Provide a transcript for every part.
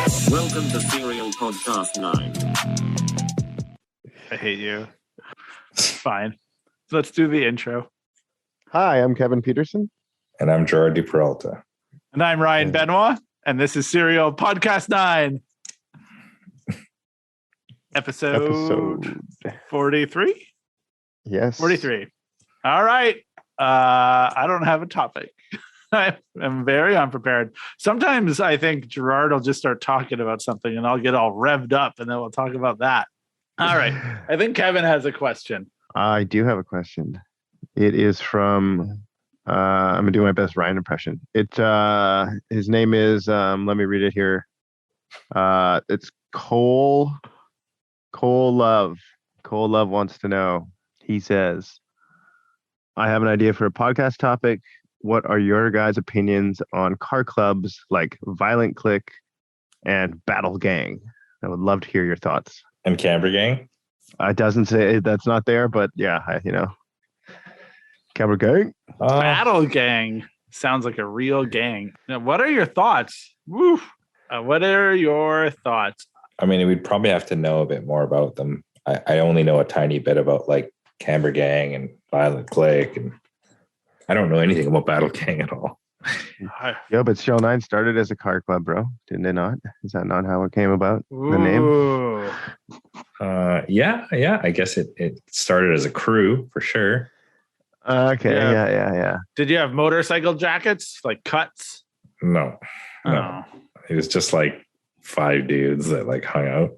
Welcome to SerialPodcastNine. I hate you. Fine. Let's do the intro. Hi, I'm Kevin Peterson. And I'm Gerard DiPeralta. And I'm Ryan Benoit. And this is Serial Podcast 9. Episode 43? Yes. 43. All right. I don't have a topic. I am very unprepared. Sometimes I think Gerard will just start talking about something and I'll get all revved up and then we'll talk about that. All right. I think Kevin has a question. I do have a question. It is from, I'm going to do my best Ryan impression. His name is, let me read it here. It's Cole Love. Cole Love wants to know. He says, I have an idea for a podcast topic. What are your guys' opinions on car clubs like Violent Click and Battle Gang? I would love to hear your thoughts. And Camber Gang? It doesn't say, that's not there, but yeah, Camber Gang? Battle Gang sounds like a real gang. Now, what are your thoughts? Woo. What are your thoughts? I mean, we'd probably have to know a bit more about them. I only know a tiny bit about like Camber Gang and Violent Click, and I don't know anything about Battle Gang at all. Yeah, but Show 9 started as a car club, bro. Didn't it not? Is that not how it came about? Ooh. The name? Yeah. I guess it started as a crew for sure. Okay. Yeah. Did you have motorcycle jackets, like cuts? No. Oh. It was just like 5 dudes that like hung out.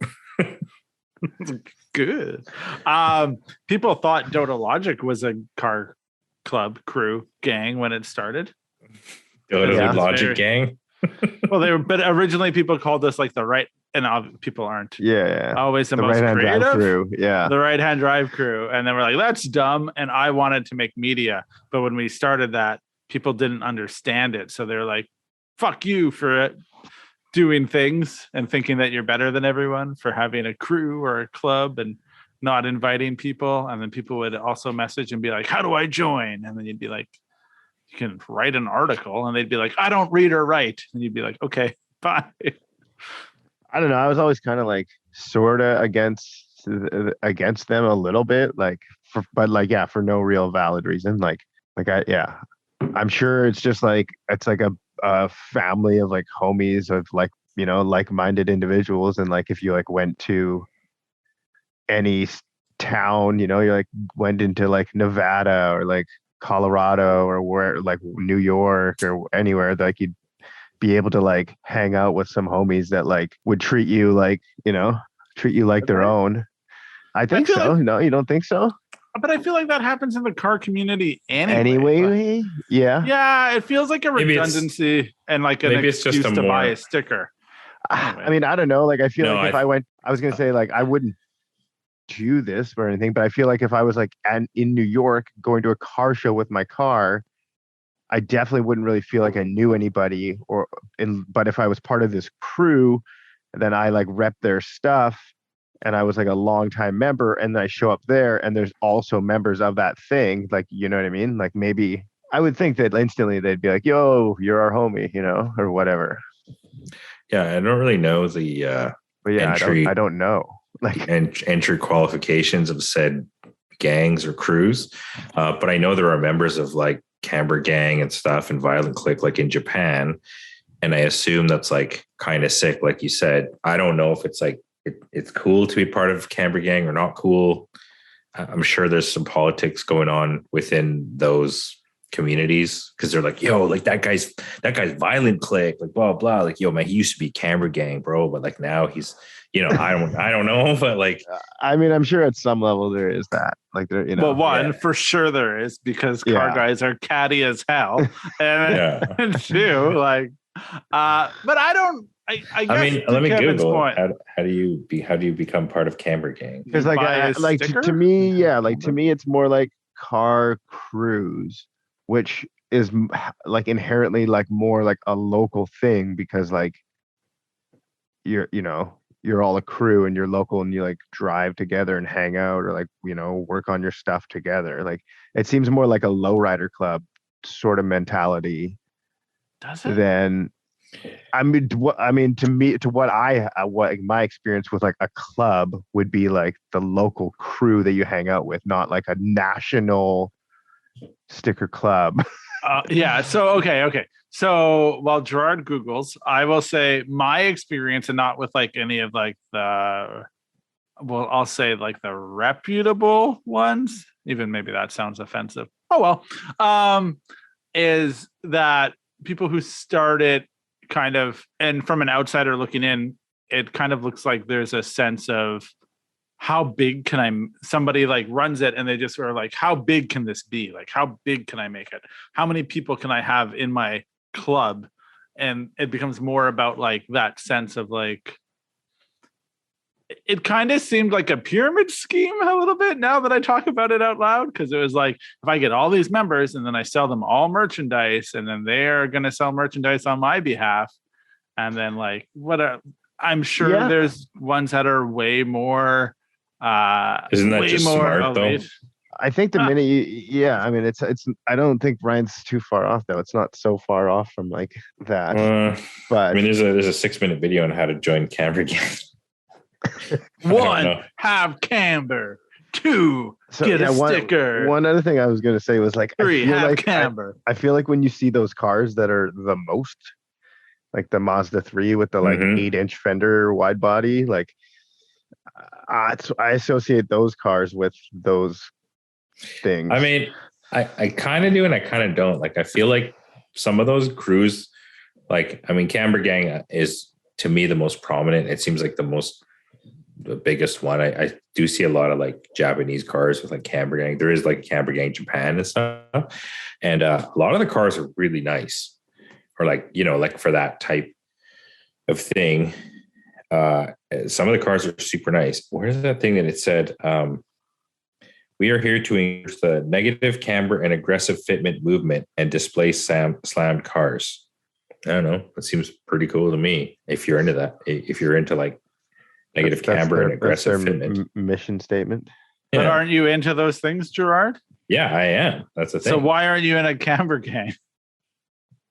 Good. People thought Dota Logic was a car club, crew, gang when it started. Dota Logic Gang. Well, but originally people called us like the right, and people aren't. Yeah. Always the most right-hand creative. drive crew. Yeah. The right-hand drive crew. And then we're like, that's dumb. And I wanted to make media. But when we started that, people didn't understand it. So they're like, fuck you for doing things and thinking that you're better than everyone for having a crew or a club and not inviting people. And then people would also message and be like, how do I join? And then you'd be like, you can write an article. And they'd be like, I don't read or write. And you'd be like, okay, bye. I don't know. I was always kind of like sort of against them a little bit, for no real valid reason. I'm sure it's just like, it's like a family of like homies of like, like-minded individuals. And like, if you like went to any town, you like went into like Nevada or like Colorado or where, like New York or anywhere, like you'd be able to like hang out with some homies that like would treat you like their own. I think so. No, you don't think so? But I feel like that happens in the car community anyway. Yeah. Yeah, it feels like a redundancy and like an excuse to buy a sticker. Anyway. I mean, I don't know. Like, I feel like if I went, I was going to say like, I wouldn't do this or anything, but I feel like if I was like in New York going to a car show with my car, I definitely wouldn't really feel like I knew anybody but if I was part of this crew, then I like rep their stuff and I was like a longtime member, and then I show up there and there's also members of that thing. Like, you know what I mean? Like maybe I would think that instantly they'd be like, yo, you're our homie, or whatever. Yeah. I don't really know the but yeah, entry. I don't know. Like entry qualifications of said gangs or crews. But I know there are members of like Camber Gang and stuff and Violent Click like in Japan. And I assume that's like kind of sick. Like you said, I don't know if it's like, it's cool to be part of Camber Gang or not cool. I'm sure there's some politics going on within those communities because they're like, yo, like that guy's Violent Click, like blah blah, like yo man, he used to be Camber Gang, bro, but like now he's, I don't know, but like I mean, I'm sure at some level there is that, like there, Well, one for sure there is, because car guys are catty as hell, and two, like, but I don't. I guess, I mean, let me Kevin's Google point, how do you become part of Camber Gang? Because to me, it's more like car crews, which is like inherently like more like a local thing, because like you're all a crew and you're local and you like drive together and hang out or like work on your stuff together. Like it seems more like a lowrider club sort of mentality. Does it? Than what my experience with like a club would be like the local crew that you hang out with, not like a national sticker club. Yeah. So, okay. So while Gerard Googles, I will say my experience, and not with like any of like I'll say like the reputable ones, even maybe that sounds offensive. Oh, well, is that people who started kind of, and from an outsider looking in, it kind of looks like there's a sense of how big can somebody like runs it and they just are like, how big can this be? Like, how big can I make it? How many people can I have in my club? And it becomes more about like that sense of like, it kind of seemed like a pyramid scheme a little bit now that I talk about it out loud, because it was like, if I get all these members and then I sell them all merchandise and then they're going to sell merchandise on my behalf, and then like I'm sure there's ones that are way more isn't that just smart elite. Though? I think the minute I mean, it's I don't think Ryan's too far off though. It's not so far off from like that. But I mean, there's a 6-minute video on how to join Camber Gang. 1, have Camber. 2, get a sticker. One other thing I was going to say was like, 3, have Camber. I feel like when you see those cars that are the most, like the Mazda 3 with the like 8-inch fender wide body, like I associate those cars with those things. I mean, I kind of do and I kind of don't. Like, I feel like some of those crews, like, I mean, Camber Gang is to me the most prominent. It seems like the biggest one. I do see a lot of like Japanese cars with like Camber Gang. There is like Camber Gang Japan and stuff. And a lot of the cars are really nice, or like, you know, like for that type of thing. Some of the cars are super nice. Where's that thing that it said? We are here to encourage the negative camber and aggressive fitment movement and display slammed cars. I don't know. That seems pretty cool to me. If you're into that, if you're into like negative camber and aggressive fitment. Mission statement. But aren't you into those things, Gerard? Yeah, I am. That's the thing. So why aren't you in a Camber Gang?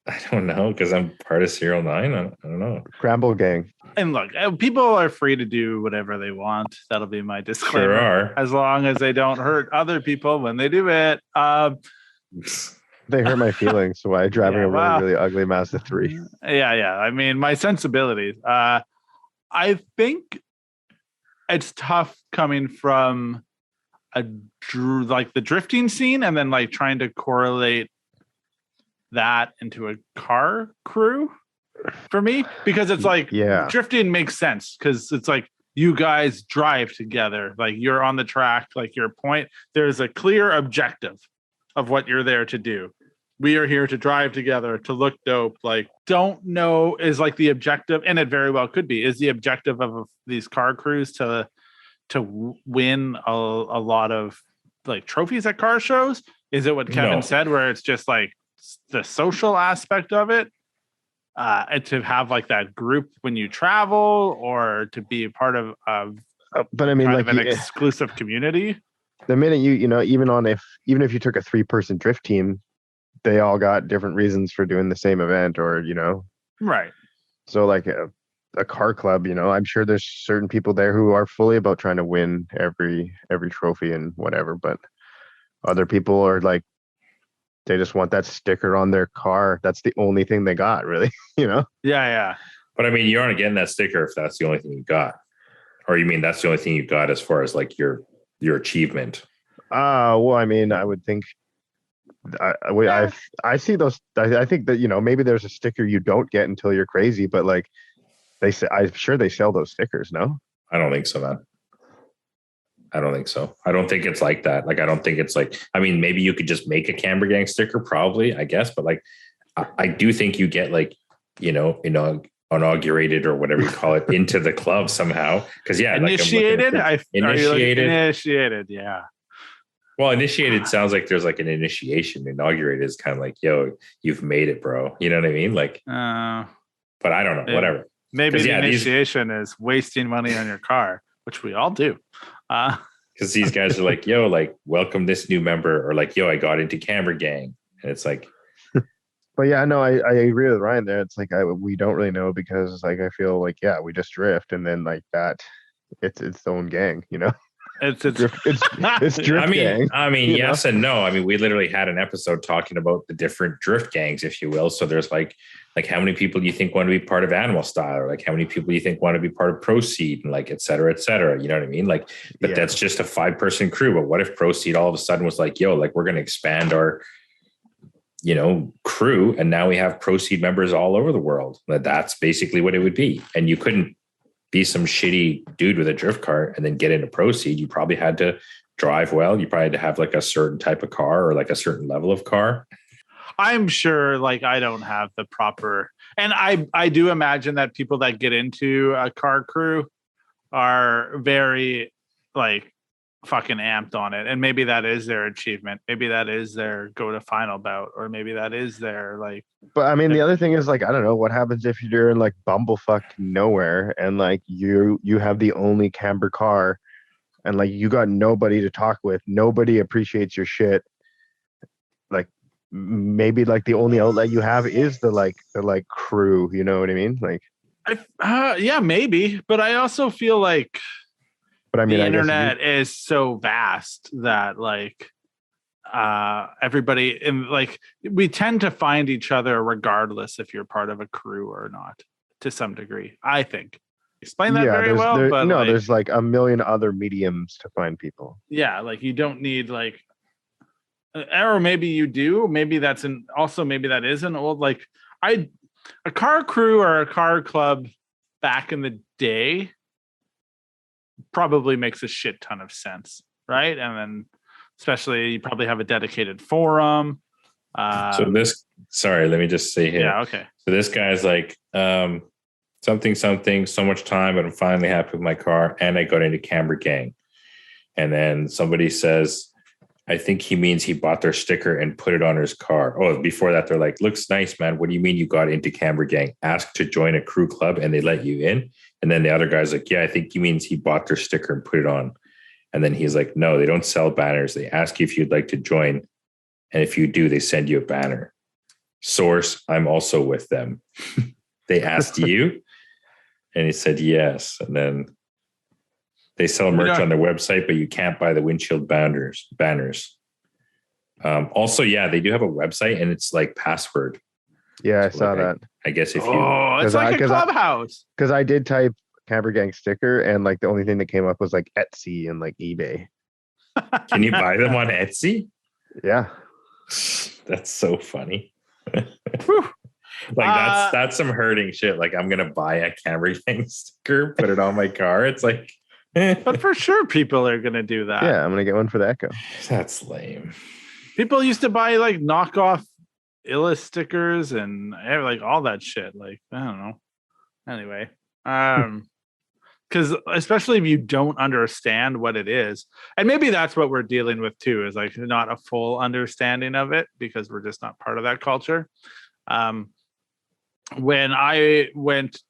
I don't know, because I'm part of Serial 9. I don't know. Scramble Gang. And look, people are free to do whatever they want. That'll be my disclaimer. Sure are. As long as they don't hurt other people when they do it. They hurt my feelings, so I driving a really ugly Mazda 3. Yeah. I mean, my sensibilities. I think it's tough coming from like the drifting scene and then like trying to correlate that into a car crew for me, because it's like drifting makes sense because it's like you guys drive together, like you're on the track, like your point, there's a clear objective of what you're there to do. We are here to drive together, to look dope. Like, don't know is like the objective, and it very well could be, is the objective of these car crews to win a lot of like trophies at car shows? Is it what Kevin said, where it's just like the social aspect of it, and to have like that group when you travel, or to be a part of but I mean, like an exclusive community? The minute you know, even if you took a 3-person drift team, they all got different reasons for doing the same event, or, you know, right. So like a car club, you know, I'm sure there's certain people there who are fully about trying to win every trophy and whatever, but other people are like, they just want that sticker on their car. That's the only thing they got, really, you know? Yeah. But I mean, you aren't getting that sticker if that's the only thing you got. Or you mean that's the only thing you got as far as like your achievement? Well, I mean, I would think I see those. I think that, you know, maybe there's a sticker you don't get until you're crazy, but like I'm sure they sell those stickers. No, I don't think so, man. I don't think so. I don't think it's like that. Like, I don't think it's like, I mean, maybe you could just make a Camber Gang sticker, probably, I guess. But like, I do think you get like, you know, inaugurated or whatever you call it into the club somehow. Because initiated. Initiated. Yeah. Well, initiated sounds like there's like an initiation. Inaugurated is kind of like, yo, you've made it, bro. You know what I mean? Like, but I don't know. Whatever. Maybe the initiation is wasting money on your car, which we all do. Because these guys are like, yo, like, welcome this new member, or like, yo, I got into Camber Gang, and it's like, But yeah, no, I agree with Ryan there. It's like we don't really know because like I feel like yeah, we just drift and then like that, it's its own gang, you know. It's Drift, it's drift gang. I mean, you yes and no. I mean, we literally had an episode talking about the different drift gangs, if you will. So there's like how many people do you think want to be part of Animal Style, or like how many people do you think want to be part of Proceed, and like et cetera, et cetera. You know what I mean? Like, but that's just a 5-person crew. But what if Proceed all of a sudden was like, yo, like we're going to expand our, you know, crew, and now we have Proceed members all over the world. That's basically what it would be. And you couldn't be some shitty dude with a drift cart and then get into Proceed. You probably had to drive well. You probably had to have like a certain type of car or like a certain level of car. I'm sure like I don't have the proper, and I do imagine that people that get into a car crew are very like fucking amped on it, and maybe that is their achievement, maybe that is their go to final bout, or maybe that is their like. But I mean, the other thing is like I don't know what happens if you're in like bumblefuck nowhere and like you have the only camber car, and like you got nobody to talk with, nobody appreciates your shit. Like maybe like the only outlet you have is the crew. You know what I mean? Like, yeah, maybe, but I also feel like. But I mean, the internet is so vast that like everybody in like we tend to find each other regardless if you're part of a crew or not to some degrry. I think explain that very well. But no, there's like a million other mediums to find people. Yeah, like you don't need like, or maybe you do. Maybe that's maybe that is an old like a car crew or a car club back in the day probably makes a shit ton of sense, right? And then especially you probably have a dedicated forum. Let me just say here. Yeah, okay. So this guy's like something, so much time, but I'm finally happy with my car, and I got into Camber Gang. And then somebody says, I think he means he bought their sticker and put it on his car. Oh, before that, they're like, looks nice, man. What do you mean you got into Camber Gang? Ask to join a crew club and they let you in. And then the other guy's like, yeah, I think he means he bought their sticker and put it on. And then he's like, no, they don't sell banners. They ask you if you'd like to join. And if you do, they send you a banner. Source, I'm also with them. They asked you? And he said, yes. And then they sell merch on their website, but you can't buy the windshield banners. Also, yeah, they do have a website and it's like password. Yeah, I saw that. I guess if you... Oh, it's like a clubhouse. Because I did type Camber Gang sticker and like the only thing that came up was like Etsy and like eBay. Can you buy them on Etsy? Yeah. That's so funny. Like that's some hurting shit. Like I'm gonna buy a Camber Gang sticker, put it on my car. It's like but for sure people are gonna do that. Yeah, I'm gonna get one for the Echo. That's lame. People used to buy like knockoff Illa stickers and like all that shit. Like, I don't know. Anyway, because especially if you don't understand what it is, and maybe that's what we're dealing with too, is like not a full understanding of it because we're just not part of that culture. When I went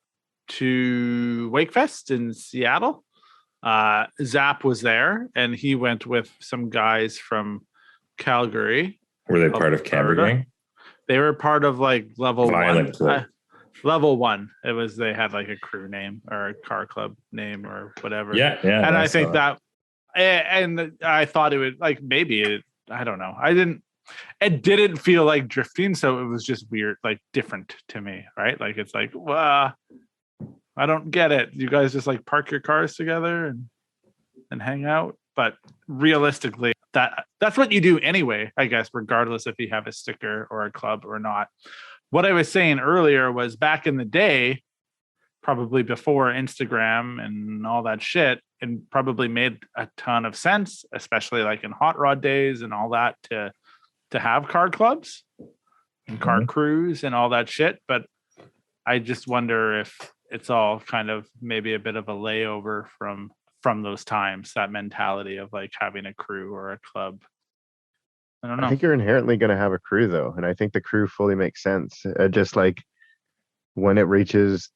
to Wakefest in Seattle, Zap was there and he went with some guys from Calgary. Were they part of Camber Gang? They were part of like level Violent one. Level one. It was, they had like a crew name or a car club name or whatever. Yeah. And I think that, and I thought it would like, I don't know. It didn't feel like drifting. So it was just weird, like different to me. Right. Like, it's like, well, I don't get it. You guys just like park your cars together and hang out. But realistically, that's what you do anyway, I guess, regardless if you have a sticker or a club or not. What I was saying earlier was back in the day, probably before Instagram and all that shit, and probably made a ton of sense, especially like in hot rod days and all that, to have car clubs and car crews and all that shit. But I just wonder if it's all kind of maybe a bit of a layover from those times, that mentality of like having a crew or a club. I don't know. I think you're inherently going to have a crew though. And I think the crew fully makes sense. Just like when it reaches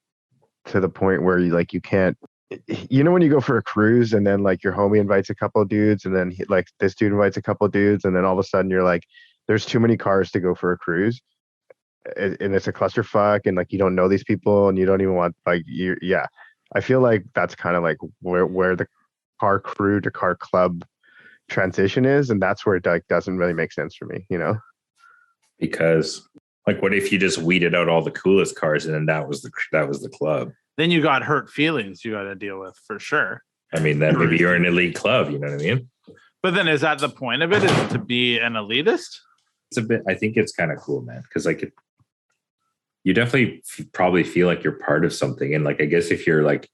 to the point where you can't, when you go for a cruise and then like your homie invites a couple of dudes and then like this dude invites a couple of dudes. And then all of a sudden you're like, there's too many cars to go for a cruise. and it's a clusterfuck, and like you don't know these people, and you don't even want like you. Yeah, I feel like that's kind of like where the car crew to car club transition is, and that's where it like doesn't really make sense for me, you know? Because like, what if you just weeded out all the coolest cars and then that was the club? Then you got hurt feelings you got to deal with for sure. I mean, then maybe you're an elite club. You know what I mean? But then is that the point of it? Is it to be an elitist? It's a bit. I think it's kind of cool, man. Because like, you definitely probably feel like you're part of something. And like, I guess if you're like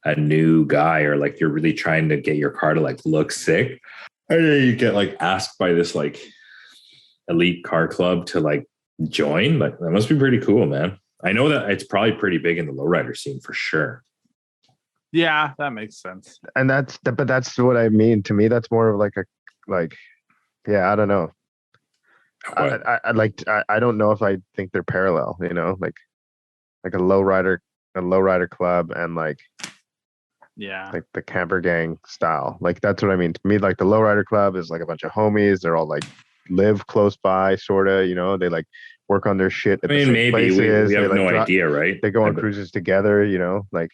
a new guy or like you're really trying to get your car to like look sick, and then you get like asked by this like elite car club to like join, like that must be pretty cool, man. I know that it's probably pretty big in the lowrider scene for sure. Yeah, that makes sense. And but that's what I mean. To me, that's more of like yeah, I don't know. I don't know if I think they're parallel, you know, like a lowrider club and like the camper gang style. Like that's what I mean. To me, like the lowrider club is like a bunch of homies. They're all like live close by, sorta, you know, they like work on their shit at the same maybe places. we have like, no idea, right? They go on cruises together, you know, like,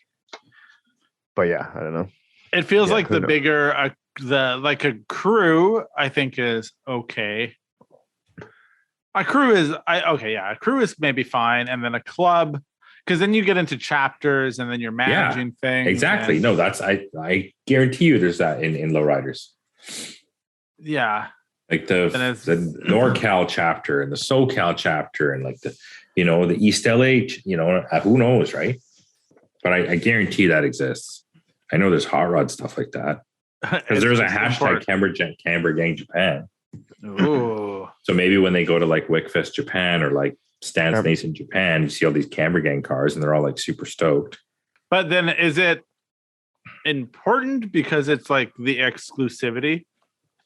but yeah, I don't know. It feels like the bigger a crew, I think, is okay. A crew is a crew is maybe fine, and then a club, because then you get into chapters and then you're managing things. Exactly. No, that's I guarantee you there's that in lowriders. Yeah. Like the NorCal chapter and the SoCal chapter and like the East LA, who knows, right? But I guarantee that exists. I know there's hot rod stuff like that. Because there's a hashtag Camber Gang Japan. Ooh. So maybe when they go to like Wickfest Japan or like Stance Nation Japan, you see all these Camber Gang cars and they're all like super stoked. But then is it important because it's like the exclusivity?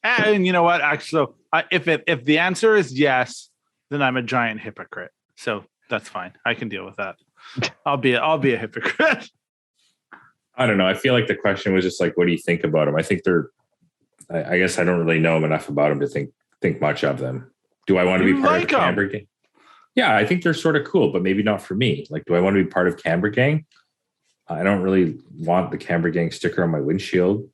And you know what? Actually, if the answer is yes, then I'm a giant hypocrite. So that's fine. I can deal with that. I'll be a hypocrite. I don't know. I feel like the question was just like, what do you think about them? I think I guess I don't really know enough about them to think much of them. Do I want to be part of Camber Gang? Yeah, I think they're sort of cool, but maybe not for me. Like, do I want to be part of Camber Gang? I don't really want the Camber Gang sticker on my windshield.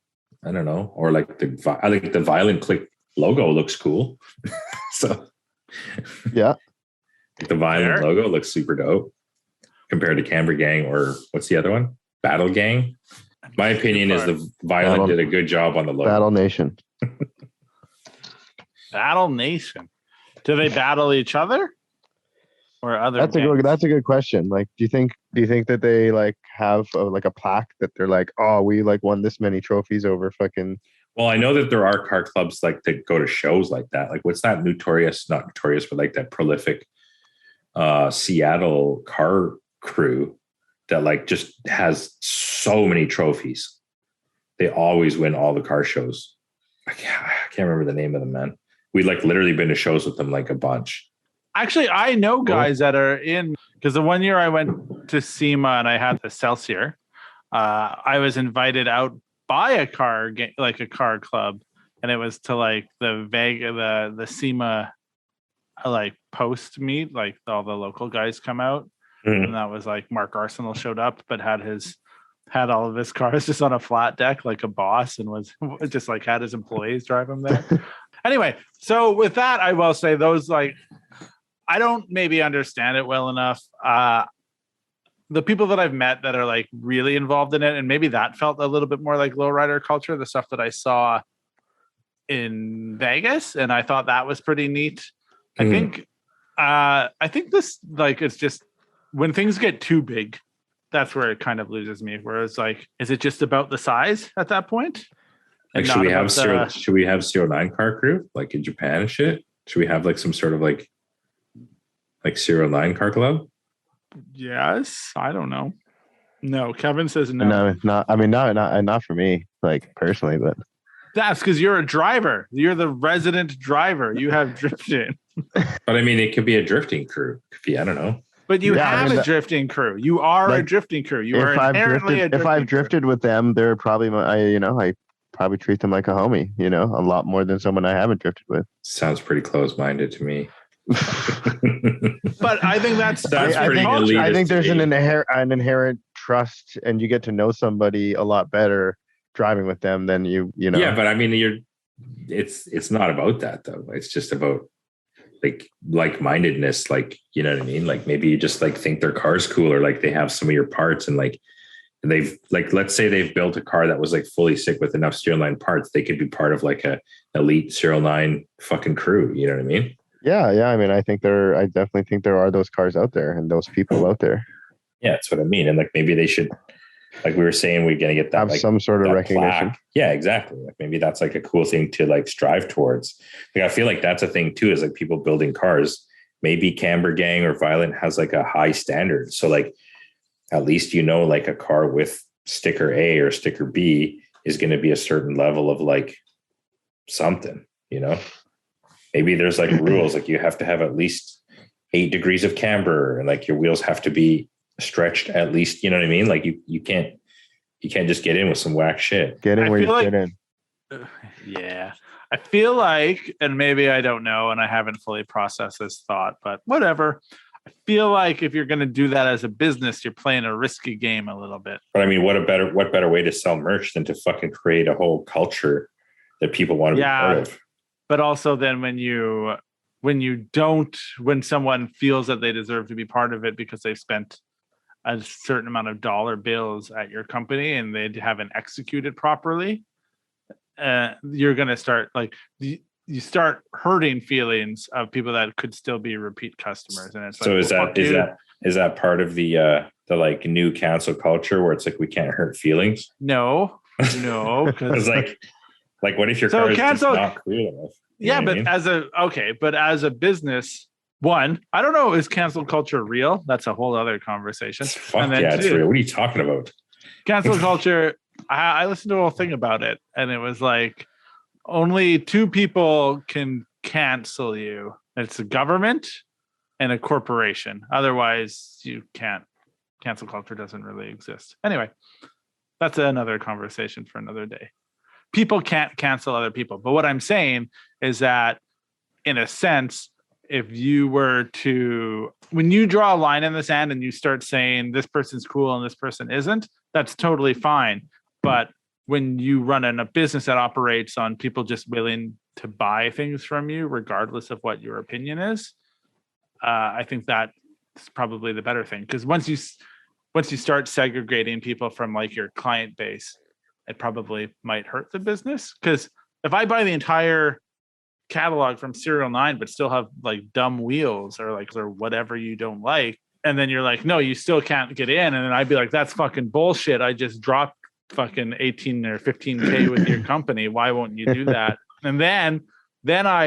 I don't know. Or like I think the Violent Click logo looks cool. So yeah, the Violent logo looks super dope compared to Camber Gang or what's the other one? Battle Gang. My opinion is the Violent did a good job on the logo. Battle Nation. Battle Nation. Do they battle each other or other? That's a good question. Like, do you think that they like have a plaque that they're like, oh, we like won this many trophies over fucking? Well, I know that there are car clubs like that go to shows like that. Like, what's that not notorious, but like that prolific Seattle car crew that like just has so many trophies. They always win all the car shows. I can't remember the name of them, man. We like literally been to shows with them like a bunch. Actually, I know guys that are in, because the one year I went to SEMA and I had the Celsior, I was invited out by a car club, and it was to like the SEMA like post meet, like all the local guys come out. Mm-hmm. And that was like Mark Arsenal showed up, but had all of his cars just on a flat deck like a boss, and was just like had his employees drive him there. Anyway, so with that, I will say those, like, I don't maybe understand it well enough. The people that I've met that are like really involved in it, and maybe that felt a little bit more like lowrider culture, the stuff that I saw in Vegas, and I thought that was pretty neat. Mm. I think this, like, it's just when things get too big, that's where it kind of loses me. Whereas, like, is it just about the size at that point? Like, should we have 09 car crew like in Japan and shit? Should we have like some sort of like 09 car club? Yes, I don't know. No, Kevin says no. No, it's not. I mean, not for me, like personally, but that's because you're a driver. You're the resident driver. You have drifting. But I mean, it could be a drifting crew. I don't know. But you have a drifting crew. You are a drifting crew. You are inherently a drifting crew. If I've drifted with them, they're probably I probably treat them like a homie, a lot more than someone I haven't drifted with. Sounds pretty close-minded to me. But I think that's pretty elitist I think to there's me. an inherent trust, and you get to know somebody a lot better driving with them than you know. Yeah, but I mean, it's not about that though. It's just about like-mindedness. Like, you know what I mean? Like maybe you just like think their car's cool, or like they have some of your parts, and like they've like, let's say they've built a car that was like fully sick with enough Serial 9 parts. They could be part of like a elite Serial 9 fucking crew. You know what I mean? Yeah. I mean, I definitely think there are those cars out there and those people out there. Yeah, that's what I mean. And like maybe they should, like we were saying, we're gonna get that Have like some sort of that recognition. plaque. Yeah, exactly. Like maybe that's like a cool thing to like strive towards. Like I feel like that's a thing too, is like people building cars. Maybe Camber Gang or Violent has like a high standard. So like at least, you know, like a car with sticker A or sticker B is going to be a certain level of like something, you know. Maybe there's like rules, like you have to have at least 8 degrees of camber, and like your wheels have to be stretched at least, you know what I mean? Like you can't just get in with some whack shit. Get in I where you feel like- get in. Yeah. I feel like, and maybe I don't know, and I haven't fully processed this thought, but whatever. I feel like if you're going to do that as a business, you're playing a risky game a little bit. But I mean, what better way to sell merch than to fucking create a whole culture that people want to be part of? But also then when someone feels that they deserve to be part of it because they've spent a certain amount of dollar bills at your company and they haven't executed properly, you're going to start like you start hurting feelings of people that could still be repeat customers. And it's so like, is that part of the like new cancel culture where it's like we can't hurt feelings? No, Because like what if your So car is just cancel- not creative enough? You yeah, know what but I mean? as a business, one, I don't know, is cancel culture real? That's a whole other conversation. Fuck And then yeah, it's two, real. What are you talking about? cancel culture, I listened to a whole thing about it, and it was like only 2 people can cancel you. It's the government and a corporation. Otherwise, you can't. Cancel culture doesn't really exist. Anyway, that's another conversation for another day. People can't cancel other people. But what I'm saying is that, in a sense, if you were to, when you draw a line in the sand and you start saying this person's cool and this person isn't, that's totally fine. But when you run a business that operates on people just willing to buy things from you, regardless of what your opinion is, I think that's probably the better thing. Because once you start segregating people from like your client base, it probably might hurt the business. Because if I buy the entire catalog from Serial 9 but still have like dumb wheels or whatever you don't like, and then you're like, no, you still can't get in, and then I'd be like, that's fucking bullshit. I just dropped fucking 18 or 15K with your company. Why won't you do that? And then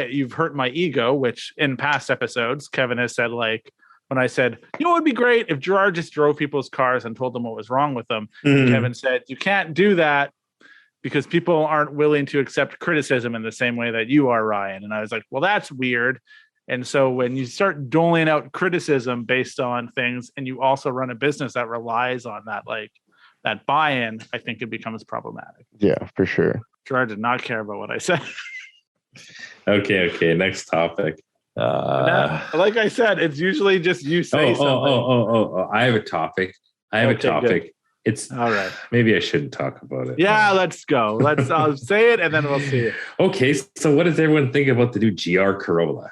you've hurt my ego, which in past episodes Kevin has said, like, when I said, you know, it would be great if Gerard just drove people's cars and told them what was wrong with them. Kevin said, you can't do that because people aren't willing to accept criticism in the same way that you are, Ryan. And I was like, well, that's weird. And so when you start doling out criticism based on things, and you also run a business that relies on that, like that buy-in, I think it becomes problematic. Yeah, for sure. Gerard did not care about what I said. Okay. Next topic. Like I said, it's usually just you say something. Oh, I have a topic. Good. It's all right. Maybe I shouldn't talk about it. Yeah, let's go. I'll say it and then we'll see it. Okay, so what does everyone think about the new GR Corolla?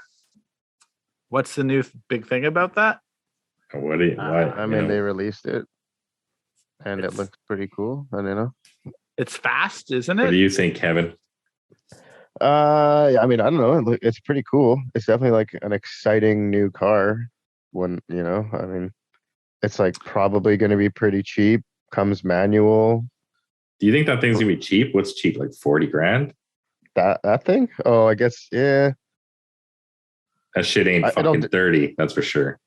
What's the new big thing about that? I mean, they released it and it looks pretty cool. I don't know. It's fast, isn't it? What do you think, Kevin? I mean, I don't know. It's pretty cool. It's definitely like an exciting new car. When, you know, I mean, it's like probably going to be pretty cheap. Comes manual. Do you think that thing's gonna be cheap? What's cheap? Like 40 grand? That thing? Oh, I guess, yeah. That shit ain't fucking 30. That's for sure.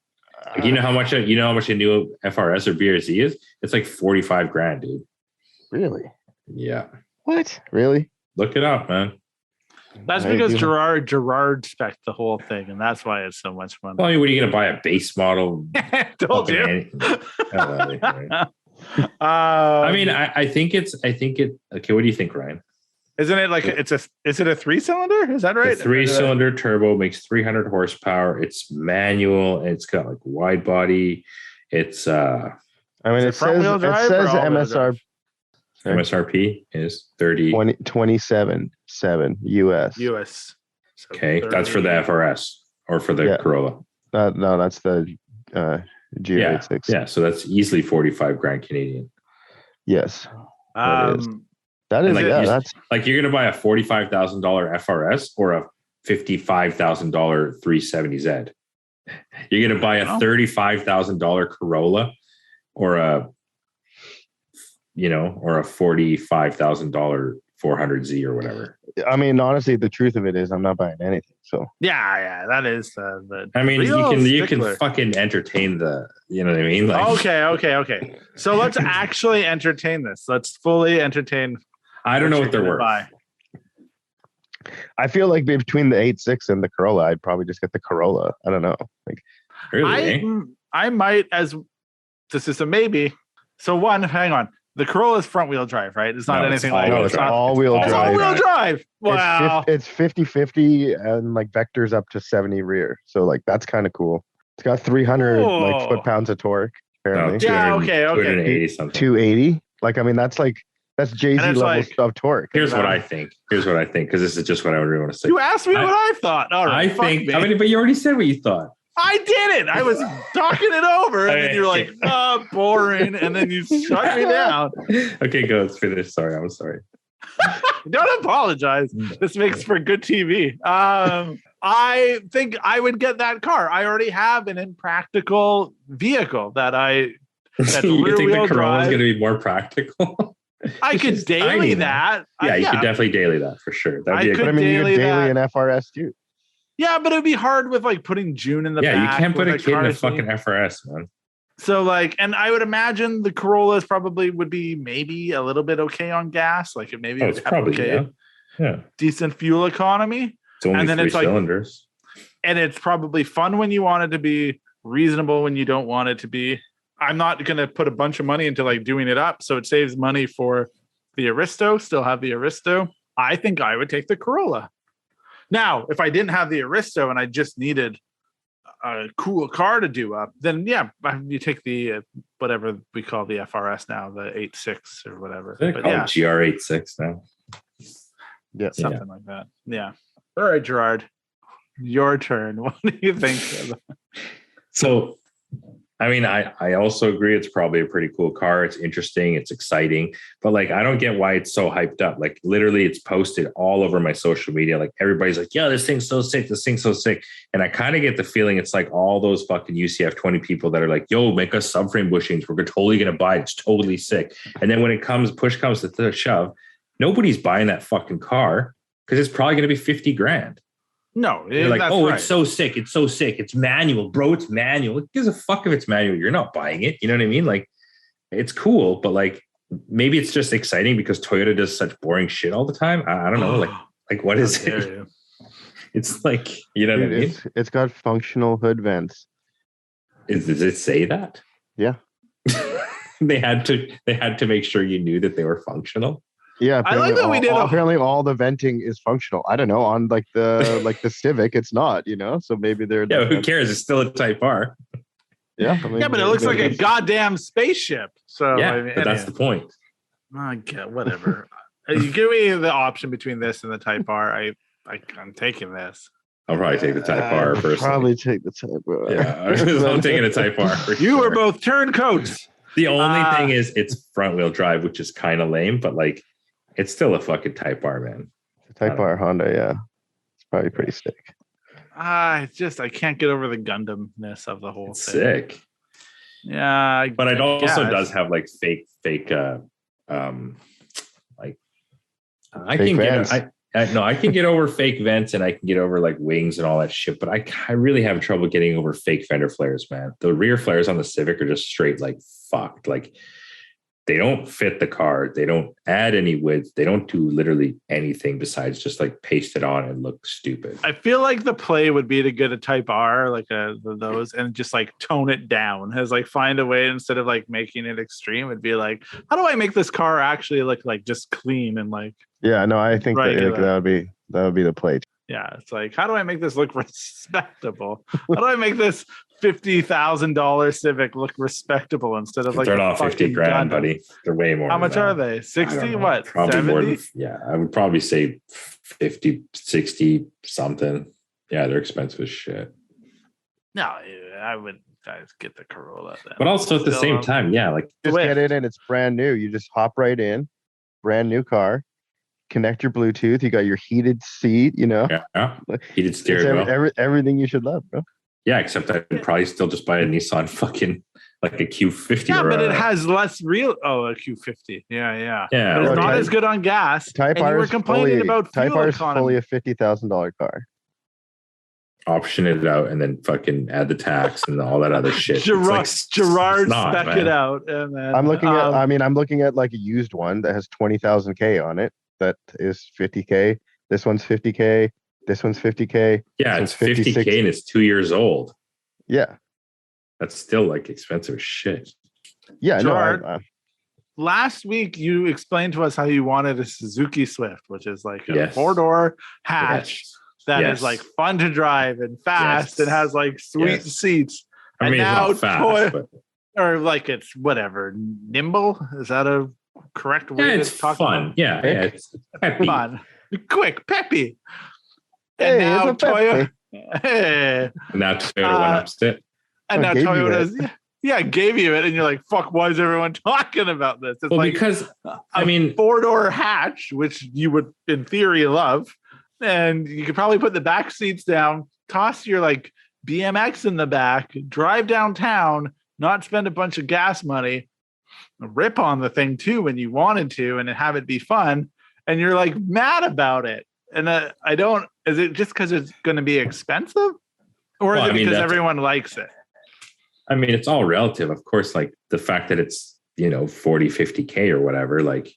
Like, you know how much a new FRS or BRZ is? It's like 45 grand, dude. Really? Yeah. What? Really? Look it up, man. That's because Gerard spec'd the whole thing, and that's why it's so much fun. Well, I mean, what are you gonna buy, a base model? Told you. I mean, I think it. Okay, what do you think, Ryan? Isn't it like is it a 3-cylinder? Is that right? The 3-cylinder turbo makes 300 horsepower. It's manual and it's got like wide body. It's I mean, Is it front-wheel drive or all-wheel drive? MSRP is 27.7 US. US. So Okay, that's for the FRS or for the Corolla. No, that's the GR86. Yeah, so that's easily 45 grand Canadian. Yes. That is like, that's like you're gonna buy a $45,000 FRS or a $55,000 370Z. You're gonna buy a $35,000 Corolla or a $45,000 400Z or whatever. I mean, honestly, the truth of it is I'm not buying anything. So yeah, that is the I mean, you can fucking entertain the, you know what I mean? Like, okay. So let's actually entertain this. Let's fully entertain. I don't know what they're worth. Buy. I feel like between the 8.6 and the Corolla, I'd probably just get the Corolla. I don't know. Like, really? I might, as this is a maybe. So hang on. The Corolla is front wheel drive, right? It's not anything like it's all-wheel drive. It's all-wheel drive. Wow. It's 50-50 and like vectors up to 70 rear. So like that's kind of cool. It's got 300 like foot-pounds of torque. Apparently. Yeah. Okay. 280 something. 280. Like I mean, that's Jay-Z level of torque. Here's what I think. Because this is just what I would really want to say. You asked me what I thought. All right. But you already said what you thought. I didn't. I was talking it over, and then you're like, boring, and then you shut me down. Okay, go. Let's finish. Sorry, I'm sorry. Don't apologize. This makes for good TV. I think I would get that car. I already have an impractical vehicle that's you think the Corolla is going to be more practical? I could daily that. Yeah, you could definitely daily that for sure. That'd be you could daily an FRS too. Yeah, but it'd be hard with like putting June in the back. Yeah, you can't put a kid in a fucking FRS, man. So like, and I would imagine the Corollas probably would be maybe a little bit okay on gas. Like it maybe it's probably okay. Yeah. Decent fuel economy. It's only 3 cylinders. And it's probably fun when you want it to be, reasonable when you don't want it to be. I'm not going to put a bunch of money into like doing it up. So it saves money for the Aristo, still have the Aristo. I think I would take the Corolla. Now, if I didn't have the Aristo and I just needed a cool car to do up, then yeah, you take the whatever we call the FRS now, the 8.6 or whatever. But GR86 now. Yeah, something like that. Yeah. All right, Gerard, your turn. What do you think? So, I mean, I also agree it's probably a pretty cool car. It's interesting. It's exciting. But like, I don't get why it's so hyped up. Like literally it's posted all over my social media. Like everybody's like, yeah, this thing's so sick. This thing's so sick. And I kind of get the feeling it's like all those fucking UCF 20 people that are like, yo, make us subframe bushings. We're totally going to buy it. It's totally sick. And then when push comes to the shove, nobody's buying that fucking car because it's probably going to be 50 grand. No, you're like, right. It's so sick. It's so sick. It's manual, bro. It's manual. It gives a fuck if it's manual. You're not buying it. You know what I mean? Like, it's cool, but like, maybe it's just exciting because Toyota does such boring shit all the time. I don't know. Like what is it? It's like, you know what I mean? It's got functional hood vents. Does it say that? Yeah. They had to make sure you knew that they were functional. Yeah, I like that we did. Apparently, all the venting is functional. I don't know. On like the Civic, it's not. You know, so maybe they're. Yeah, who cares? It's still a Type R. Yeah, but it looks like a goddamn spaceship. So yeah, but that's the point. I get whatever. You give me the option between this and the Type R. I'm taking this. I'll probably take the Type R first. Probably take the Type R. Yeah, I'm taking a Type R. You were both turncoats. The only thing is, it's front wheel drive, which is kind of lame, but like. It's still a fucking Type R, man. Type R Honda, yeah. It's probably pretty sick. It's just I can't get over the Gundam-ness of the whole thing. Sick. Yeah. But it also does have like fake I can vents. I can get over fake vents and I can get over like wings and all that shit, but I really have trouble getting over fake fender flares, man. The rear flares on the Civic are just straight like fucked. Like they don't fit the car. They don't add any width. They don't do literally anything besides just like paste it on and look stupid. I feel like the play would be to get a Type R, like those, and just like tone it down. Has like find a way instead of like making it extreme. It'd be like, how do I make this car actually look like just clean and like Yeah, no, I think Regular. that would be the play. Yeah, it's like, how do I make this look respectable? How do I make this $50,000 Civic look respectable instead of like they're a not 50 fucking grand, Gundam? buddy. They're way more. How much are they? 60? What? Probably 70? more than, yeah, I would probably say 50, 60 something. Yeah, they're expensive as shit. No, I would get the Corolla then. But also at the same time, yeah, like Just Swift. get it and it's brand new. You just hop right in, brand new car, connect your Bluetooth. You got your heated seat, you know. yeah, heated It's steering wheel. everything you should love, bro. Yeah, except I'd probably still just buy a Nissan fucking like a Q50. Yeah, or but a, it has less real. Oh, a Q50. Yeah. Yeah, But it's or not Type- as good on gas. Type and you R were is complaining about Type fuel R is economy. fully a $50,000 car. option it out and then fucking add the tax and all that other shit. Gerard it's not, spec man. it out, and then I'm looking at. I'm looking at like a used one that has 20,000 K on it. That is 50K. This one's 50K. This one's 50K. Yeah, This it's one's 50K and it's 2 years old. Yeah. That's still like expensive as shit. Yeah. Gerard, No. last week you explained to us how you wanted a Suzuki Swift, which is like a Yes. 4-door hatch that Yes. is like fun to drive and fast Yes. and has like sweet Yes. seats. I And mean, now it's not fast, but or like it's whatever, nimble. Is that a correct way yeah, to it's talk fun. about Yeah, it's peppy. fun? Quick, peppy. Hey, And now it's a Peppy. Hey. And now Toyota went upstairt. And now gave you Toyota's gave you it, and you're like, fuck, why is everyone talking about this? It's Well, like because a I mean, 4-door hatch, which you would in theory love, and you could probably put the back seats down, toss your like BMX in the back, drive downtown, not spend a bunch of gas money, rip on the thing too when you wanted to, and have it be fun. And you're like mad about it. And I don't. Is it just because it's going to be expensive, or is it because everyone likes it? I mean, it's all relative, of course. Like the fact that it's 40, 50K or whatever, like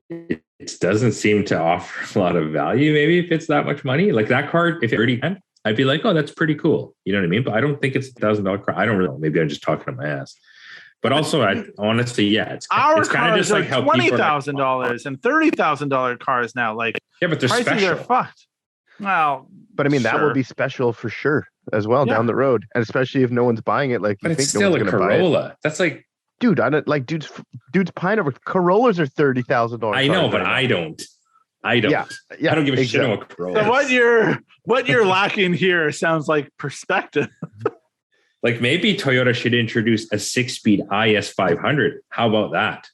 it doesn't seem to offer a lot of value. Maybe if it's that much money, like that car, if it's 30 grand, I'd be like, oh, that's pretty cool. You know what I mean? But I don't think it's $1,000 car. I don't really know. Maybe I'm just talking to my ass. But also, I honestly, yeah, it's kind of just like how $20,000 and $30,000 cars now. Like, yeah, but they're prices special. are fucked. Well, But I mean, that sure. will be special for sure as well down the road, and especially if no one's buying it. Like, But you it's think still no a one's gonna buy it. Corolla. That's like, Dude, I don't like dudes pine over Corollas are $30,000. I know, but I don't. Yeah, I don't give a exactly. shit about Corolla. So what you're lacking here sounds like perspective. Like maybe Toyota should introduce a 6-speed IS 500. How about that?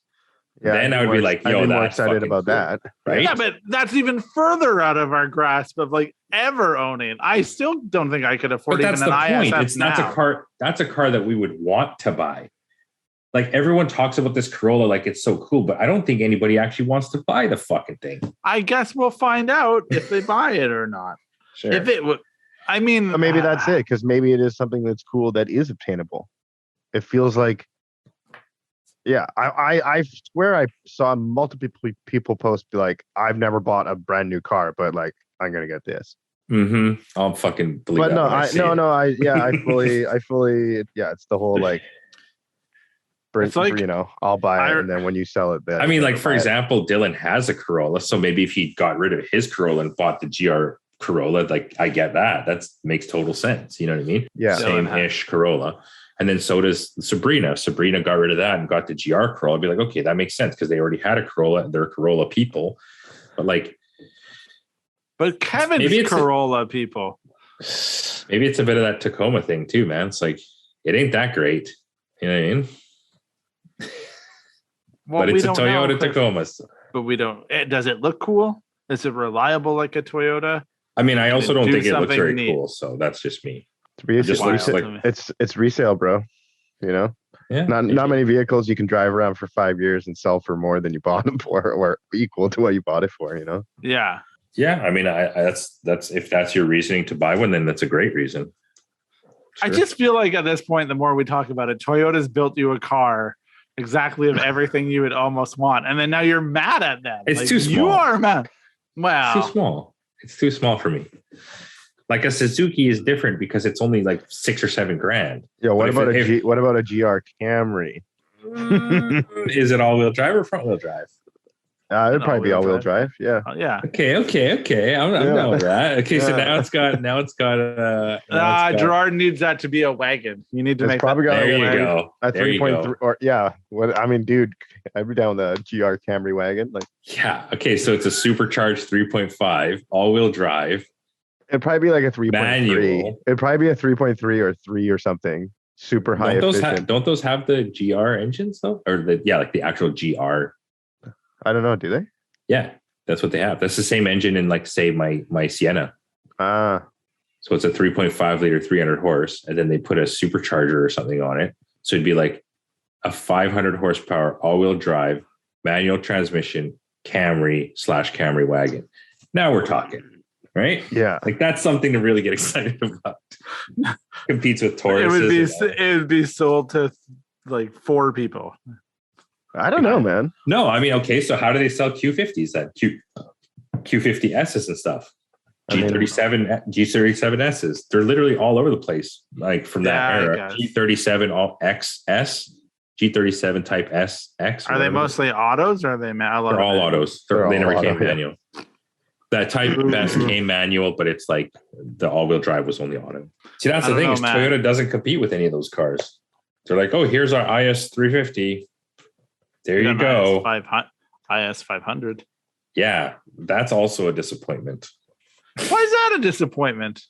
Yeah, Then I would be like, I'd yo, be more that's excited fucking about cool. that. Right? Yeah, but that's even further out of our grasp of like ever owning. I still don't think I could afford But that's even the an point. ISF That's now. a car. That's a car that we would want to buy. Like everyone talks about this Corolla like it's so cool, but I don't think anybody actually wants to buy the fucking thing. I guess we'll find out if they buy it or not. Sure. If it would, I mean, Or maybe that's it, because maybe it is something that's cool that is obtainable. It feels like, yeah, I swear I saw multiple people post be like, I've never bought a brand new car, but like I'm gonna get this. Mm-hmm. I'll fucking believe But that. no, when I see it. I fully, yeah, it's the whole like, It's like- I'll buy it, and then when you sell it, then I mean, like for buy it. example, Dylan has a Corolla, so maybe if he got rid of his Corolla and bought the GR Corolla, like I get that. That makes total sense. You know what I mean? Yeah. Same-ish Corolla. And then so does Sabrina. Sabrina got rid of that and got the GR Corolla. I'd be like, okay, that makes sense because they already had a Corolla. They're Corolla people. But like, but Kevin's Maybe it's Corolla people. maybe it's a bit of that Tacoma thing too, man. It's like, it ain't that great. You know what I mean? Well, But we it's a don't know, Toyota Chris, Tacoma. but we don't. Does it look cool? Is it reliable like a Toyota? I mean, I also don't Do think it looks something very neat. cool. So that's just me. It's Just looks wild like, to me. it's resale, bro. You know, yeah, not many vehicles you can drive around for 5 years and sell for more than you bought them for, or equal to what you bought it for. You know. Yeah. Yeah, I mean, that's if that's your reasoning to buy one, then that's a great reason. I Sure. just feel like at this point, the more we talk about it, Toyota's built you a car exactly of everything you would almost want, and then now you're mad at them. It's Like, too small. You are mad. Wow. It's too small. It's too small for me. Like a Suzuki is different because it's only like $6 or $7 grand. Yo, what But about if- what about a GR Camry? Is it all-wheel drive or front-wheel drive? It'd probably be all-wheel drive. Yeah. Yeah. Okay. I'm down with that. Okay, so now it's got Gerard needs that to be a wagon. You need to It's make probably that. got There like you go. a There you 3.3 go. or yeah. What I mean, dude, I'd be down with a GR Camry wagon. Like, Yeah. Okay, so it's a supercharged 3.5 all-wheel drive. it'd probably be like a 3.3. Manual. It'd probably be a 3.3 or 3 or something. Super high efficient. Don't those have the GR engines though, or like the actual GR? I don't know. Do they? Yeah, that's what they have. That's the same engine in like say my Sienna. Ah, So it's a 3.5 liter, 300 horse, and then they put a supercharger or something on it. So it'd be like a 500 horsepower all-wheel drive, manual transmission, Camry wagon. Now we're talking, right? yeah. Like that's something to really get excited about. Competes with Taurus. It would be sold to like 4 people. I don't know, man. No, I mean, okay. So how do they sell Q50s then? Q50Ss and stuff. G37Ss. They're literally all over the place. Like from that era. G37 all XS, G37 Type SX. Are they mostly autos or are they manual? They're all autos. They never came manual. That Type S came manual, but it's like the all-wheel drive was only auto. See, that's the thing is Toyota doesn't compete with any of those cars. They're like, oh, here's our IS 350. There you go. IS 500. Yeah, that's also a disappointment. Why is that a disappointment?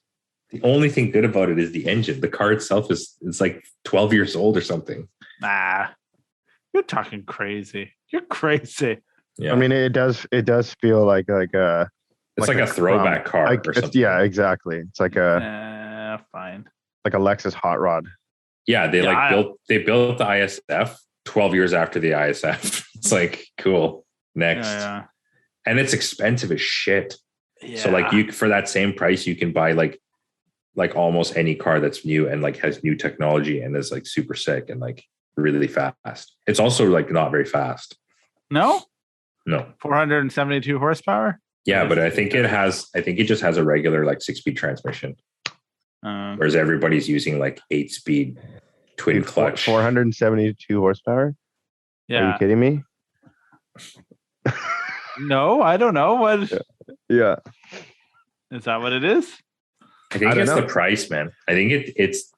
The only thing good about it is the engine. The car itself it's like 12 years old or something. Nah, you're talking crazy. You're crazy. Yeah. I mean, it does feel like a. It's like a throwback car or something. Yeah, exactly. It's like fine. Like a Lexus hot rod. Yeah, they built the ISF 12 years after the ISF. It's like cool. Next. Yeah. And it's expensive as shit. Yeah. So like you for that same price you can buy like almost any car that's new and like has new technology and is like super sick and like really fast. It's also like not very fast. No. 472 horsepower. Yeah, but I think it just has a regular like 6-speed transmission. Whereas everybody's using like 8-speed twin clutch. 472 horsepower? Yeah. Are you kidding me? No, I don't know. What? Yeah. Is that what it is? I think it's the price, man. I think it's.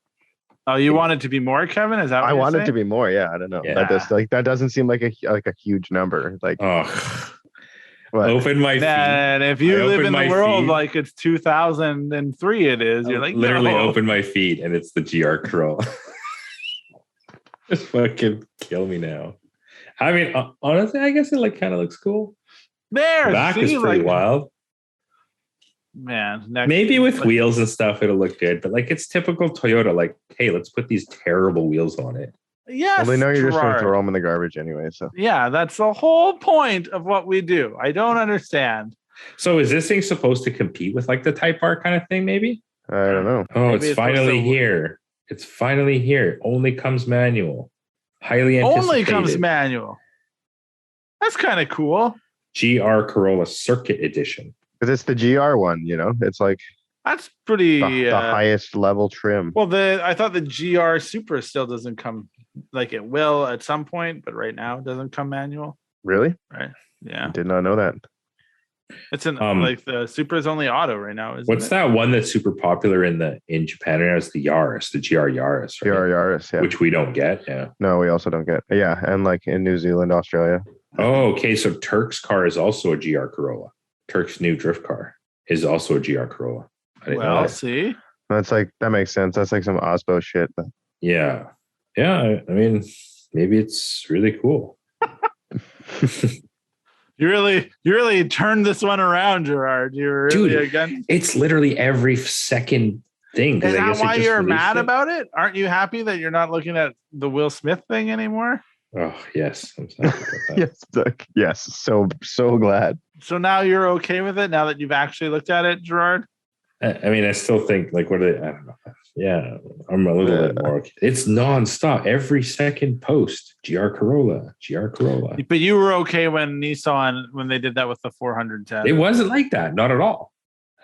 Oh, you want it to be more, Kevin? Is that what I want it to be more? Yeah, I don't know. Yeah. That doesn't seem like a huge number. Like, open my feet. And if you live in the world like it's 2003, it is. You're like literally open my feet, and it's the GR Corolla. Just fucking kill me now. I mean, honestly, I guess it like kind of looks cool. There, the back is pretty wild. Man, maybe with wheels and stuff, it'll look good. But like, it's typical Toyota. Like, hey, let's put these terrible wheels on it. Yes, well, they know you're just going to throw them in the garbage anyway. So yeah, that's the whole point of what we do. I don't understand. So is this thing supposed to compete with like the Type R kind of thing? Maybe I don't know. Oh, maybe it's finally here. It's finally here. Only comes manual. Highly anticipated. Only comes manual. That's kind of cool. GR Corolla Circuit Edition. Because it's the GR one, it's like that's pretty the highest level trim. Well, I thought the GR Supra still doesn't come, like it will at some point, but right now it doesn't come manual. Really? Right. Yeah. I did not know that. It's like the Supra is only auto right now. What's that one that's super popular in Japan? It's the Yaris, the GR Yaris. Right? GR Yaris, yeah. Which we don't get. Yeah. No, we also don't get. Yeah, and like in New Zealand, Australia. Oh, okay. So Turk's car is also a GR Corolla. Turk's new drift car is also a GR Corolla. Well, see, that's like that makes sense. That's like some Ospo shit. But. Yeah. I mean, maybe it's really cool. You really turned this one around, Gerard. You're really against. It's literally every second thing. Is that why you're mad about it? Aren't you happy that you're not looking at the Will Smith thing anymore? Oh yes, I'm sorry about that. Yes, yes. So glad. So now you're okay with it now that you've actually looked at it, Gerard? I mean, I still think like I don't know. Yeah, I'm a little bit more. Okay. It's nonstop. Every second post, GR Corolla. But you were okay when Nissan when they did that with the 410. It wasn't like that, not at all.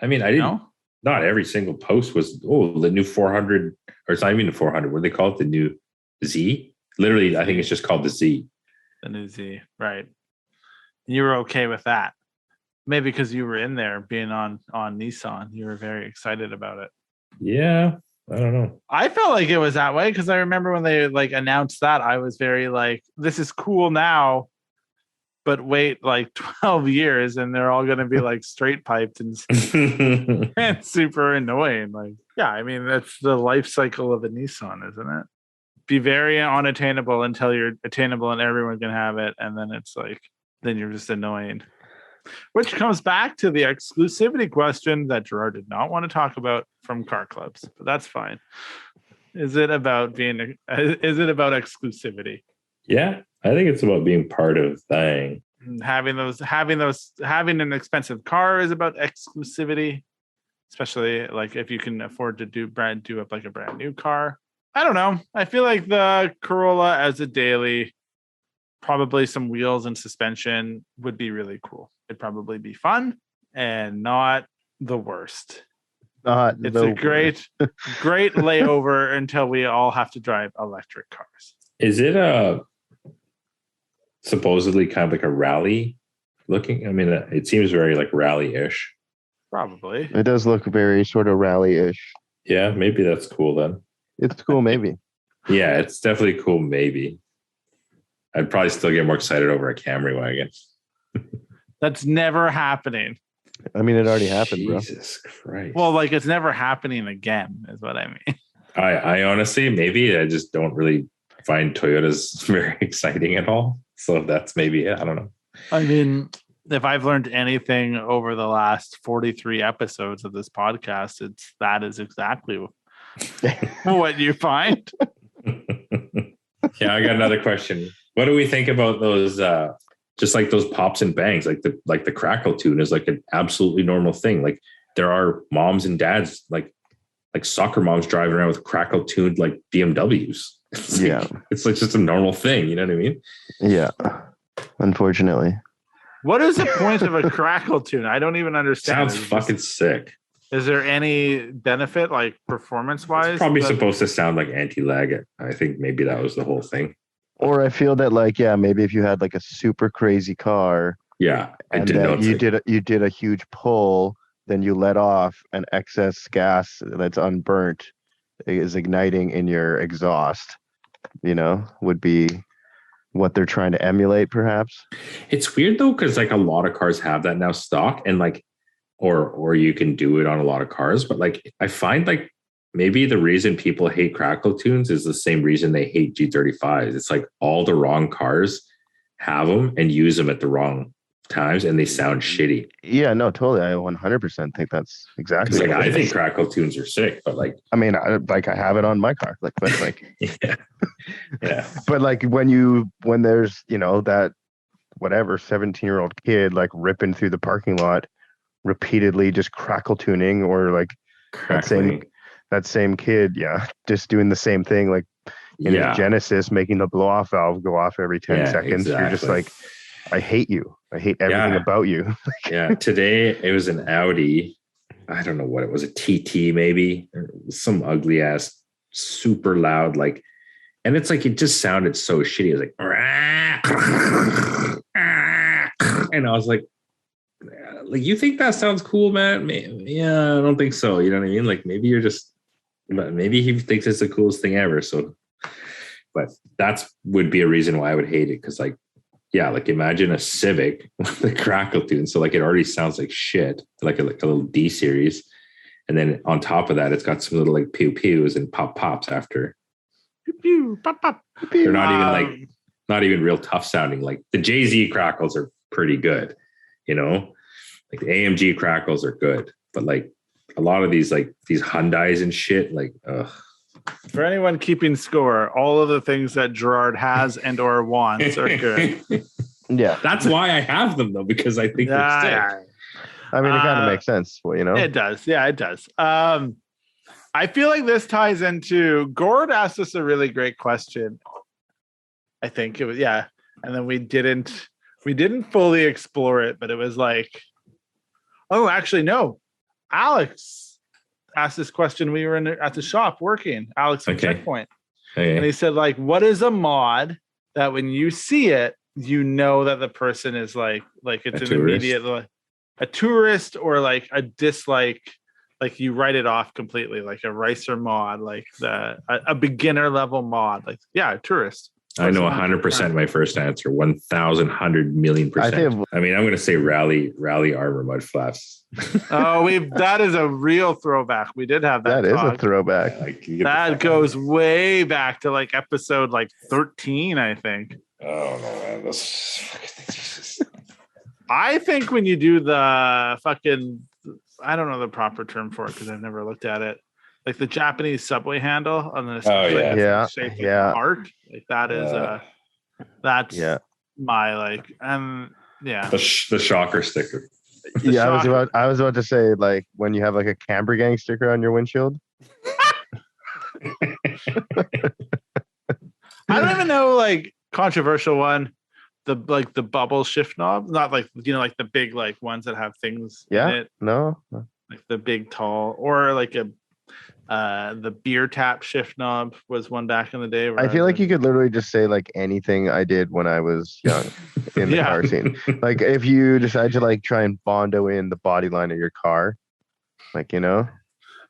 I mean, I didn't. No? Not every single post was the new 400, or it's not even the 400. What do they call it? The new Z, Literally, I think it's just called the Z. The new Z, right? You were okay with that, maybe because you were in there, being on Nissan. You were very excited about it. Yeah, I don't know. I felt like it was that way because I remember when they like announced that, I was very like, "This is cool now." But wait like 12 years and they're all going to be like straight piped and super annoying. Like, yeah, I mean, that's the life cycle of a Nissan, isn't it? Be very unattainable until you're attainable and everyone can have it. And then it's like, then you're just annoying. Which comes back to the exclusivity question that Gerard did not want to talk about from car clubs, but that's fine. Is it about exclusivity? Yeah, I think it's about being part of thing. Having an expensive car is about exclusivity, especially like if you can afford to do up like a brand new car. I don't know. I feel like the Corolla as a daily, probably some wheels and suspension would be really cool. It'd probably be fun and not the worst. It's a great layover until we all have to drive electric cars. Is it supposedly kind of like a rally looking? I mean, it seems very like rally-ish. Probably. It does look very sort of rally-ish. Yeah, maybe that's cool then. It's cool, maybe. Yeah, it's definitely cool, maybe. I'd probably still get more excited over a Camry wagon. That's never happening. I mean, it already happened, bro. Jesus Christ. Well, like it's never happening again, is what I mean. I honestly, maybe I just don't really find Toyotas very exciting at all. So that's maybe it. I don't know. I mean, if I've learned anything over the last 43 episodes of this podcast, that is exactly what you find. Yeah, I got another question. What do we think about those just like those pops and bangs, like the crackle tune is like an absolutely normal thing. Like there are moms and dads, like soccer moms driving around with crackle tuned like BMWs. It's like just a normal thing. You know what I mean? Yeah. Unfortunately. What is the point of a crackle tune? I don't even understand. Sounds fucking sick. Is there any benefit, like performance-wise? It's probably supposed to sound like anti-lag. I think maybe that was the whole thing. Or I feel that like, yeah, maybe if you had like a super crazy car, and then you did a huge pull, then you let off an excess gas that's unburnt is igniting in your exhaust, would be what they're trying to emulate, perhaps. It's weird though, because like a lot of cars have that now stock, and like, or you can do it on a lot of cars, but like I find like maybe the reason people hate crackle tunes is the same reason they hate G35s. It's like all the wrong cars have them and use them at the wrong times, and they sound shitty. Yeah, no, totally. I 100% think that's exactly. Like I think crackle tunes are sick, but like, I mean, I have it on my car, like, but like, yeah. But like when there's that whatever 17-year-old kid like ripping through the parking lot repeatedly, just crackle tuning, or like that same kid, just doing the same thing, like in his Genesis, making the blow-off valve go off every 10 seconds. Exactly. You're just like, I hate you. I hate everything about you. Yeah. Today it was an Audi. I don't know what it was, a TT maybe, or some ugly ass, super loud, like, and it's like, it just sounded so shitty. It was like, and I was like, you think that sounds cool, man? Yeah, I don't think so. You know what I mean? Like maybe maybe he thinks it's the coolest thing ever. So, but would be a reason why I would hate it. Cause like, yeah, like imagine a Civic with the crackle tune. So like it already sounds like shit, like a little D series. And then on top of that, it's got some little like pew pews and pops after. Pew pew, pop pop. They're not even real tough sounding. Like the Jay-Z crackles are pretty good, like the AMG crackles are good, but like a lot of these Hyundais and shit, like, ugh. For anyone keeping score, all of the things that Gerard has and or wants are good. Yeah. That's why I have them though, because I think they're sick. I mean, it kind of makes sense. It does. Yeah, it does. I feel like this ties into Gord asked us a really great question. I think it was, and then we didn't fully explore it, but it was like, oh, actually, no. Alex asked this question. We were at the shop working. Alex from Checkpoint. And he said, like, what is a mod that when you see it, you know that the person is like it's an immediate, like, a tourist or like a dislike, like you write it off completely, like a Ricer mod, like a beginner level mod, like, yeah, a tourist. I know 100% my first answer, 1,100,000,000%. I mean, I'm going to say rally armor mud flaps. Oh, that is a real throwback. We did have that. That is a throwback. Yeah, that goes way back to like episode like 13, I think. Oh no, man, those fucking things. I think when you do the fucking, I don't know the proper term for it because I've never looked at it. Like the Japanese subway handle on the shaped like a heart. Like that is that's my like, and yeah, the shocker sticker. I was about to say, like, when you have like a Camber Gang sticker on your windshield. I don't even know, like, controversial one. The bubble shift knob, not like, you know, like the big like ones that have things in it. No. Like the big tall, or like the beer tap shift knob was one back in the day. I feel like you could literally just say like anything I did when I was young in the car scene. Like if you decide to like try and Bondo in the body line of your car, like, you know,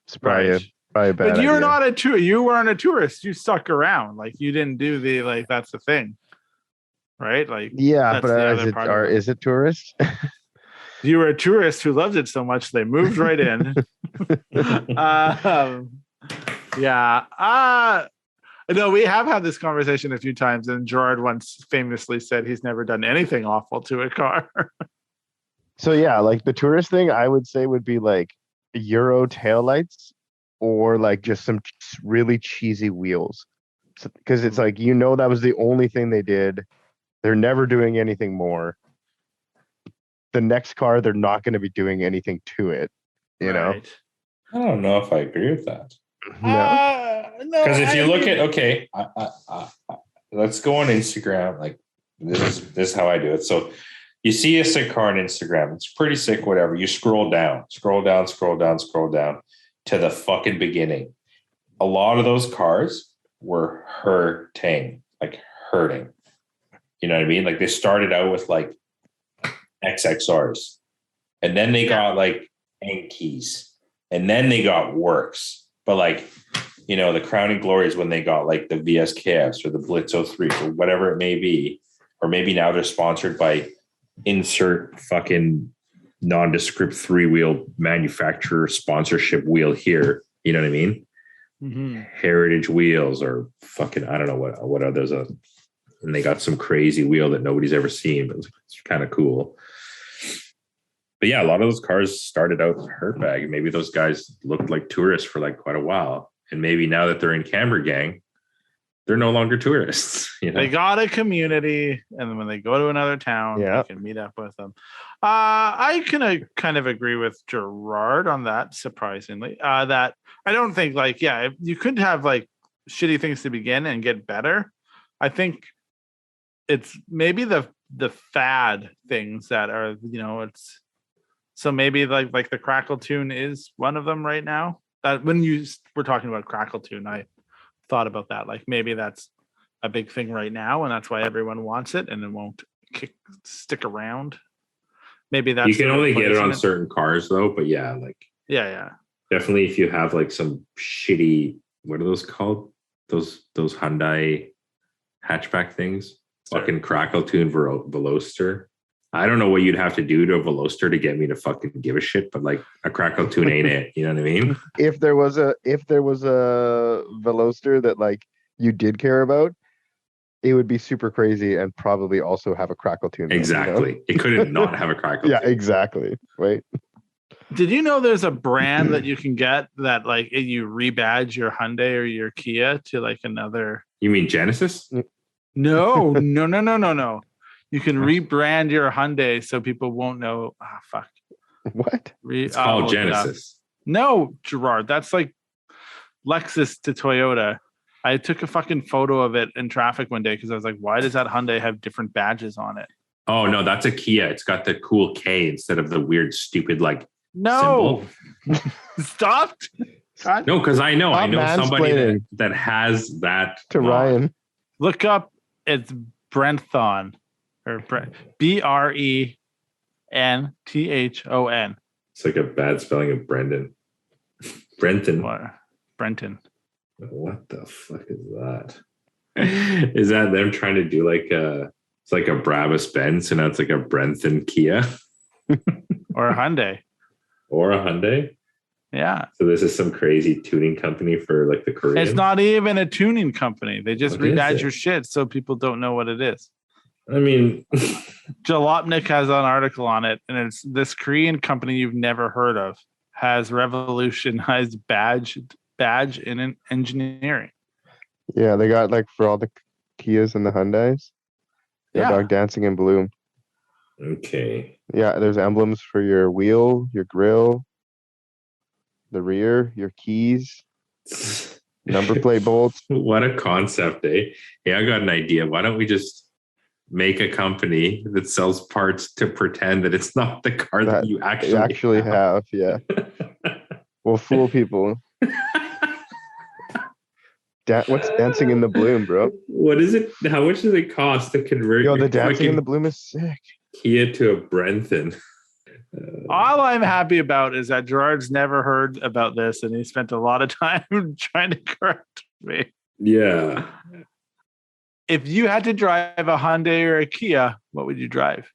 it's probably a bad But you're idea. not a tour. You weren't a tourist. You stuck around. Like you didn't do the, like, that's the thing, right? Like, yeah, but is it tourist? You were a tourist who loved it so much they moved right in. No, we have had this conversation a few times, and Gerard once famously said he's never done anything awful to a car. So yeah, like the tourist thing, I would say would be like Euro taillights or like just some really cheesy wheels, because it's like, you know, that was the only thing they did. They're never doing anything more. The next car, they're not going to be doing anything to it, you know? I don't know if I agree with that. No, because if you look at, let's go on Instagram. Like this is how I do it. So you see a sick car on Instagram. It's pretty sick, whatever. You scroll down to the fucking beginning. A lot of those cars were hurting. You know what I mean? Like they started out with like XXRs, and then they got like Enkeys, and then they got Works. But like, you know, the crowning glory is when they got like the VSKFs or the Blitz 03s or whatever it may be, or maybe now they're sponsored by insert fucking nondescript 3-wheel manufacturer sponsorship wheel here. You know what I mean? Mm-hmm. Heritage wheels or fucking, I don't know what others are. And they got some crazy wheel that nobody's ever seen, but it's kind of cool. But yeah, a lot of those cars started out hurt bag. Maybe those guys looked like tourists for like quite a while. And maybe now that they're in Camber Gang, they're no longer tourists. You know? They got a community, and then when they go to another town, they can meet up with them. I can kind of agree with Gerard on that, surprisingly. That I don't think you could have like shitty things to begin and get better. I think it's maybe the fad things that are, you know, it's so maybe like the Crackle Tune is one of them right now. That when you were talking about Crackle Tune, I thought about that. Like maybe that's a big thing right now, and that's why everyone wants it, and it won't stick around. Maybe that's, you can only get it on certain cars though. But yeah, like definitely if you have like some shitty, what are those called? Those Hyundai hatchback things. Fucking Crackle Tune Veloster. I don't know what you'd have to do to a Veloster to get me to fucking give a shit, but like a Crackle Tune ain't it. You know what I mean? If there was a Veloster that like you did care about, it would be super crazy and probably also have a Crackle Tune. Exactly. You know? It couldn't not have a Crackle Tune. Yeah, exactly. Right. Did you know there's a brand that you can get that like you rebadge your Hyundai or your Kia to like another? You mean Genesis? No. You can rebrand your Hyundai so people won't know. Ah, fuck. What? It's called Genesis. No, Gerard. That's like Lexus to Toyota. I took a fucking photo of it in traffic one day because I was like, why does that Hyundai have different badges on it? Oh, no, that's a Kia. It's got the cool K instead of the weird, stupid, like, no. symbol. Stopped. God, No, because I know somebody mansplaining that has that to mod. Ryan. look up. It's Brenthon or Brenthon. It's like a bad spelling of Brendan. Brenton. Or Brenton. What the fuck is that? Is that them trying to do like it's like a Brabus Benz, so now it's like a Brenton Kia Or a Hyundai. or a Hyundai? Yeah. So this is some crazy tuning company for like the Koreans? It's not even a tuning company. They just What is rebadge it? your shit so people don't know what it is. I mean, Jalopnik has an article on it, and it's this Korean company you've never heard of has revolutionized badge in engineering. Yeah, they got like for all the Kias and the Hyundais. Yeah. Dog dancing in blue. okay. Yeah, there's emblems for your wheel, your grill, the rear, your keys, number plate bolts. What a concept, eh? Hey, I got an idea. Why don't we just make a company that sells parts to pretend that it's not the car that you actually have? Yeah. We'll fool people. What's dancing in the bloom, bro? What is it? How much does it cost to convert Yo, your the dancing in fucking the bloom is sick. Kia to a Brenton? All I'm happy about is that Gerard's never heard about this, and he spent a lot of time trying to correct me. Yeah. If you had to drive a Hyundai or a Kia, what would you drive?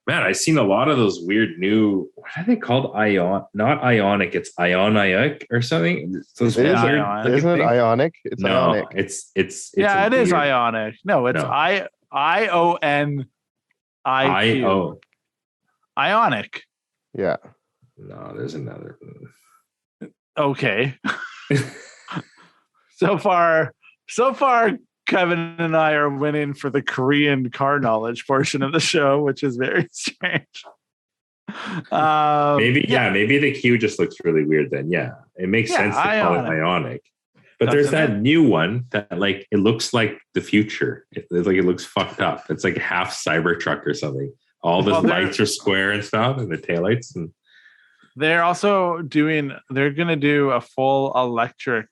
Man, I've seen a lot of those weird new, what are they called? Not Ionic, it's Ionic or something. Those Isn't weird Ionic. looking Isn't it things. Ionic? It's No, Ionic. it's Yeah, it is weird- Ionic. No, it's No. IONIQ. I-O. Ionic. Yeah. No, there's another. Okay. So far, Kevin and I are winning for the Korean car knowledge portion of the show, which is very strange. Maybe the Q just looks really weird then. Yeah, it makes sense to call it Ionic. But there's that new one that like it looks like the future. It looks fucked up. It's like half Cybertruck or something. All the lights are square and stuff, and the taillights. And they're also they're gonna do a full electric,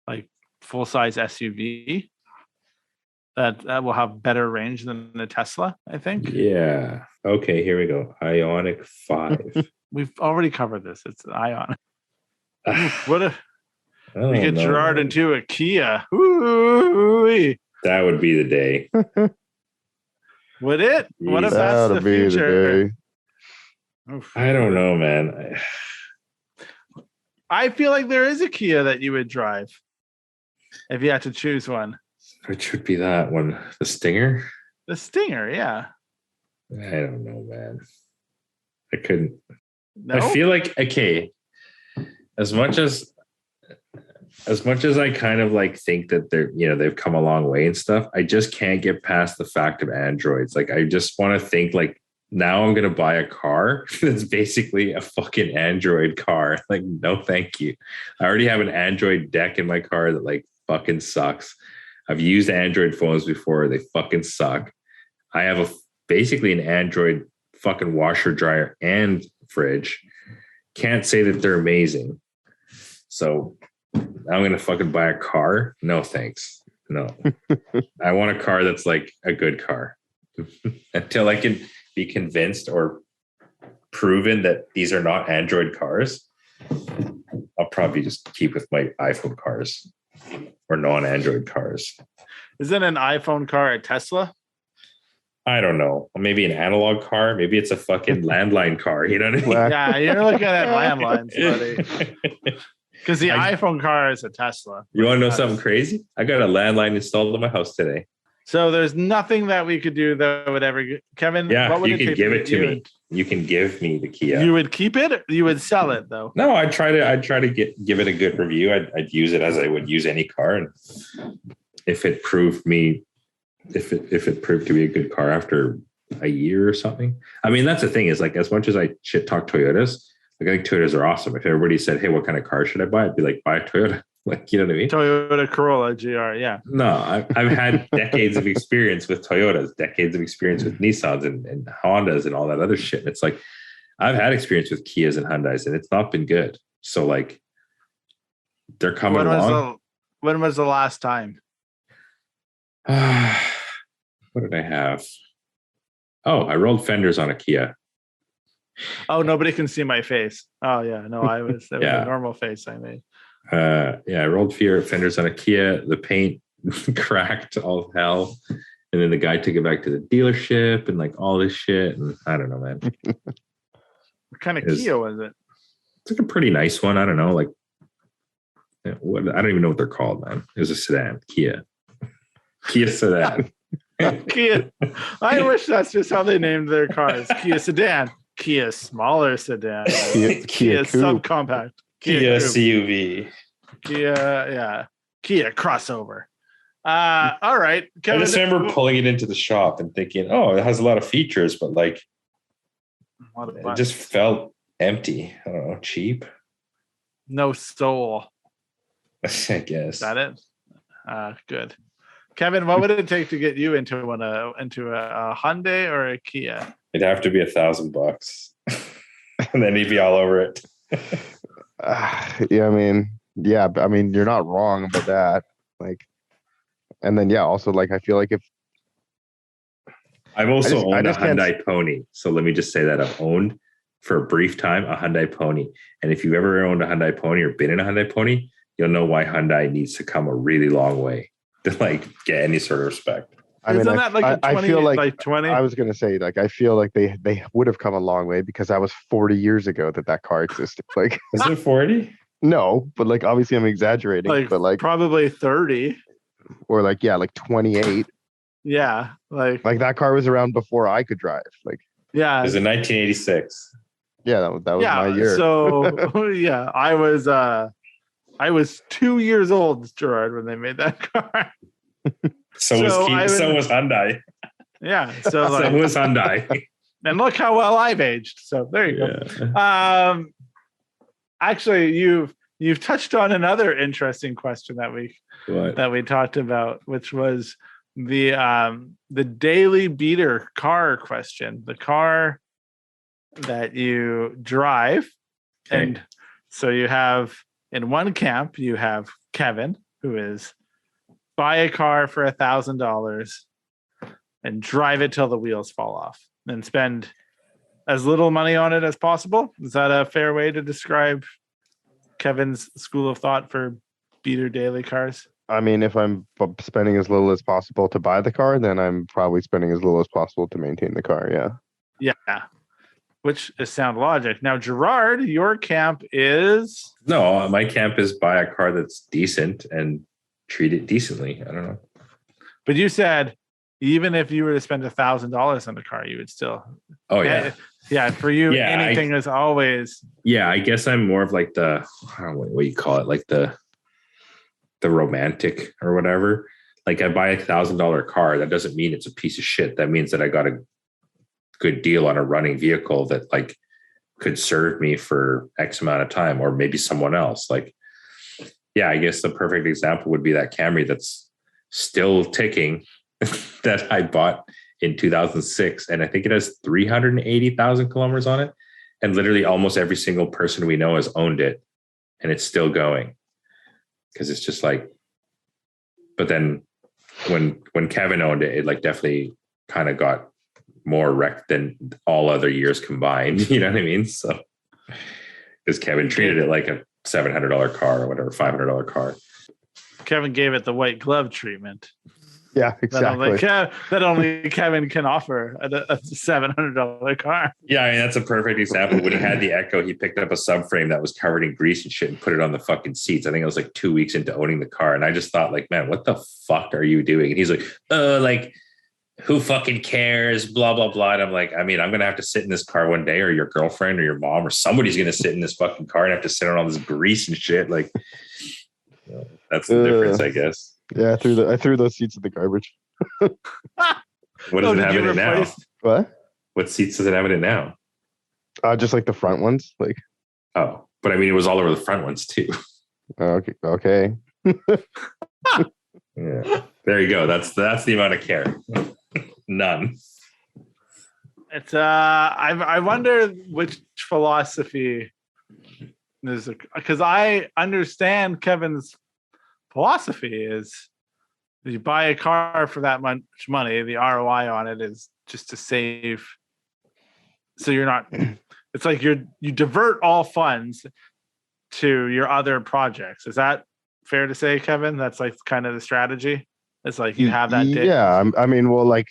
like full size SUV that will have better range than the Tesla, I think. yeah. Okay, here we go. Ionic 5. We've already covered this. It's Ionic. Ah, What if I don't we get know, Gerard man. into a Kia? Ooh-wee. That would be the day. Would it? What if Jesus. that's That'll the be future? the day. Oof. I don't know, man. I feel like there is a Kia that you would drive if you had to choose one. Which would be that one? The Stinger? The Stinger, yeah. I don't know, man. I couldn't. No? I feel like, okay, as much as I kind of like think that they've come a long way and stuff, I just can't get past the fact of Androids. Like, I just want to think like, now I'm going to buy a car that's basically a fucking Android car. Like, no, thank you. I already have an Android deck in my car that like fucking sucks. I've used Android phones before. They fucking suck. I have basically an Android fucking washer, dryer, and fridge. Can't say that they're amazing. So I'm going to fucking buy a car. No, thanks. No. I want a car that's like a good car until I can be convinced or proven that these are not Android cars. I'll probably just keep with my iPhone cars or non-Android cars. Isn't an iPhone car a Tesla? I don't know. Maybe an analog car. Maybe it's a fucking landline car. You know what I mean? Black. Yeah, you're looking at landlines, buddy. Because the iPhone car is a Tesla. You want to know something crazy? I got a landline installed in my house today. So there's nothing that we could do that would ever Kevin. Yeah, what would you it can take give to it get to you me. You can give me the Kia. You would keep it? Or you would sell it though? No, I'd try to give it a good review. I'd use it as I would use any car, and if it proved to be a good car after a year or something. I mean, that's the thing is like, as much as I shit talk Toyotas, like I think Toyotas are awesome. If everybody said, "Hey, what kind of car should I buy?" I'd be like, buy a Toyota. Like, you know what I mean? Toyota Corolla GR, yeah. No, I've had decades of experience with Toyotas, decades of experience with Nissans and Hondas and all that other shit. It's like, I've had experience with Kias and Hyundais, and it's not been good. So like they're coming along. When was the last time? What did I have? Oh, I rolled fenders on a Kia. Oh, nobody can see my face. Oh yeah, no, that was Yeah. a normal face I made. I rolled fenders on a Kia. The paint cracked all hell. And then the guy took it back to the dealership and like all this shit. And I don't know, man. What kind of Kia was it? It's like a pretty nice one. I don't know. Like, I don't even know what they're called, man. It was a sedan. Kia sedan. Kia. I wish that's just how they named their cars. Kia sedan. Kia smaller sedan. Kia subcompact. Kia CUV. Kia crossover. All right, Kevin, I just remember pulling it into the shop and thinking, oh, it has a lot of features, but like it just felt empty. I don't know, cheap. No soul. I guess. Is that it? Good. Kevin, what would it take to get you into a Hyundai or a Kia? It'd have to be $1,000, and then he'd be all over it. I mean, you're not wrong about that. Like, and then also like I feel like if I've also owned a Hyundai Pony, so let me just say that I've owned for a brief time a Hyundai Pony, and if you've ever owned a Hyundai Pony or been in a Hyundai Pony, you'll know why Hyundai needs to come a really long way to like get any sort of respect. Isn't that like a 20 I feel like by 20? I was gonna say, like, I feel like they would have come a long way because that was 40 years ago that car existed. Like, is it 40? No, but like obviously I'm exaggerating. But like probably 30. Or like 28. Yeah, like that car was around before I could drive. Like, yeah, it was in 1986. Yeah, that was my year. So yeah, I was 2 years old, Gerard, when they made that car. So was Hyundai. Yeah. So was Hyundai. And look how well I've aged. So there you go. Actually, you've touched on another interesting question that we talked about, which was the daily beater car question. The car that you drive. Okay. And so you have in one camp, you have Kevin, who is buy a car for $1,000 and drive it till the wheels fall off and spend as little money on it as possible. Is that a fair way to describe Kevin's school of thought for beater daily cars? I mean, if I'm spending as little as possible to buy the car, then I'm probably spending as little as possible to maintain the car. Yeah. Yeah. Which is sound logic. Now, Gerard, your camp is? No, my camp is buy a car that's decent and treat it decently. I don't know. But you said even if you were to spend $1,000 on the car, you would still. Oh yeah. Yeah. For you, anything is always. Yeah. I guess I'm more of like I don't know what you call it, like the romantic or whatever. Like I buy $1,000 car. That doesn't mean it's a piece of shit. That means that I got a good deal on a running vehicle that like could serve me for X amount of time, or maybe someone else. Like, yeah, I guess the perfect example would be that Camry that's still ticking that I bought in 2006. And I think it has 380,000 kilometers on it. And literally almost every single person we know has owned it, and it's still going. Because it's just like, but then when Kevin owned it, it like definitely kind of got more wrecked than all other years combined. You know what I mean? So, because Kevin treated it like a $700 car or whatever, $500 car. Kevin gave it the white glove treatment. Yeah, exactly. That only Kevin can offer a $700 car. Yeah, I mean, that's a perfect example. When he had the Echo, he picked up a subframe that was covered in grease and shit and put it on the fucking seats. I think it was like 2 weeks into owning the car. And I just thought like, man, what the fuck are you doing? And he's like, like, who fucking cares? Blah, blah, blah. And I'm like, I mean, I'm going to have to sit in this car one day, or your girlfriend or your mom or somebody's going to sit in this fucking car and have to sit on all this grease and shit. Like, that's the difference, I guess. Yeah, I threw those seats in the garbage. What does it have in it now? What seats does it have in it now? Just like the front ones, like. Oh, but I mean, it was all over the front ones too. Okay. Yeah, there you go. That's the amount of care. None. It's I wonder which philosophy because I understand Kevin's philosophy is you buy a car for that much money, the ROI on it is just to save. So you're not, it's like you divert all funds to your other projects. Is that fair to say, Kevin? That's like kind of the strategy. It's like you have that. Yeah. I mean, well, like,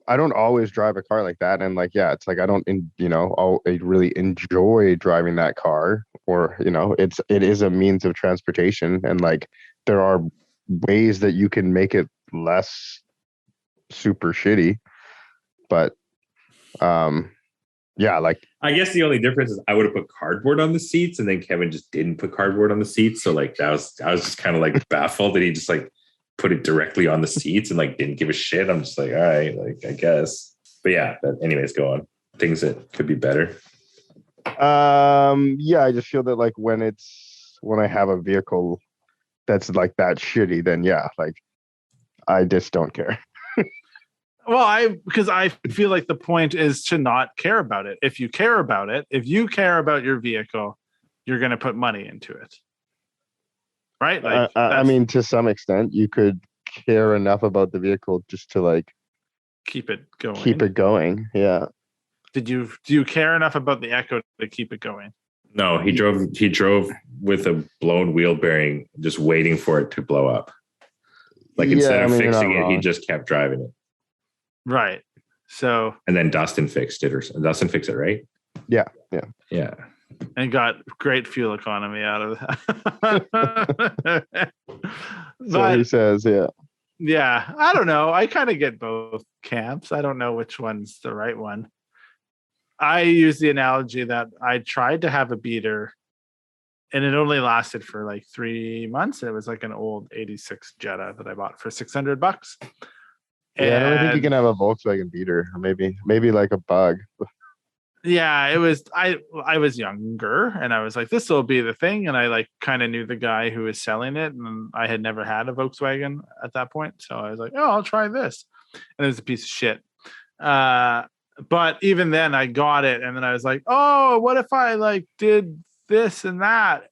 I don't always drive a car like that. And like, yeah, it's like, I don't, I really enjoy driving that car, or, it is a means of transportation. And like, there are ways that you can make it less super shitty. But, yeah, like, I guess the only difference is I would have put cardboard on the seats, and then Kevin just didn't put cardboard on the seats. So like, I was just kind of like baffled that he just like put it directly on the seats and like didn't give a shit. I'm just like, all right, like, I guess. But yeah, anyways, go on. Things that could be better. Yeah, I just feel that like when I have a vehicle that's like that shitty, then yeah, like I just don't care. Well, because I feel like the point is to not care about it. If you care about it, if you care about your vehicle, you're going to put money into it. Right? Like, I mean, to some extent, you could care enough about the vehicle just to like keep it going. Yeah. Do you care enough about the Echo to keep it going? No, he drove with a blown wheel bearing, just waiting for it to blow up. Like, instead of fixing it, he just kept driving it. Right. So. And then Dustin fixed it, Dustin fixed it, right? Yeah. And got great fuel economy out of that. So he says, yeah. Yeah, I don't know. I kind of get both camps. I don't know which one's the right one. I use the analogy that I tried to have a beater, and it only lasted for like 3 months. It was like an old 86 Jetta that I bought for $600. Yeah, I don't think you can have a Volkswagen beater, or maybe like a Bug. Yeah, it was. I was younger, and I was like, this will be the thing. And I like kind of knew the guy who was selling it, and I had never had a Volkswagen at that point, so I was like, oh, I'll try this. And it was a piece of shit. But even then, I got it, and then I was like, oh, what if I like did this and that,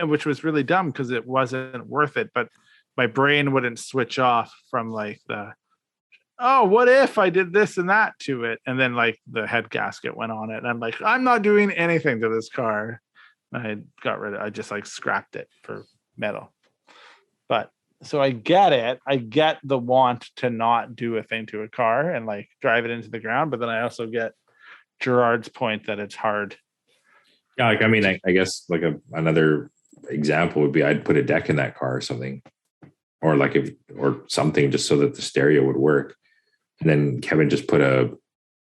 which was really dumb because it wasn't worth it. But my brain wouldn't switch off from like oh, what if I did this and that to it? And then like the head gasket went on it. And I'm like, I'm not doing anything to this car. I just like scrapped it for metal. But so I get it. I get the want to not do a thing to a car and like drive it into the ground. But then I also get Gerard's point that it's hard. Yeah. Like, I mean, I guess like another example would be I'd put a deck in that car or something, or something just so that the stereo would work. And then Kevin just put a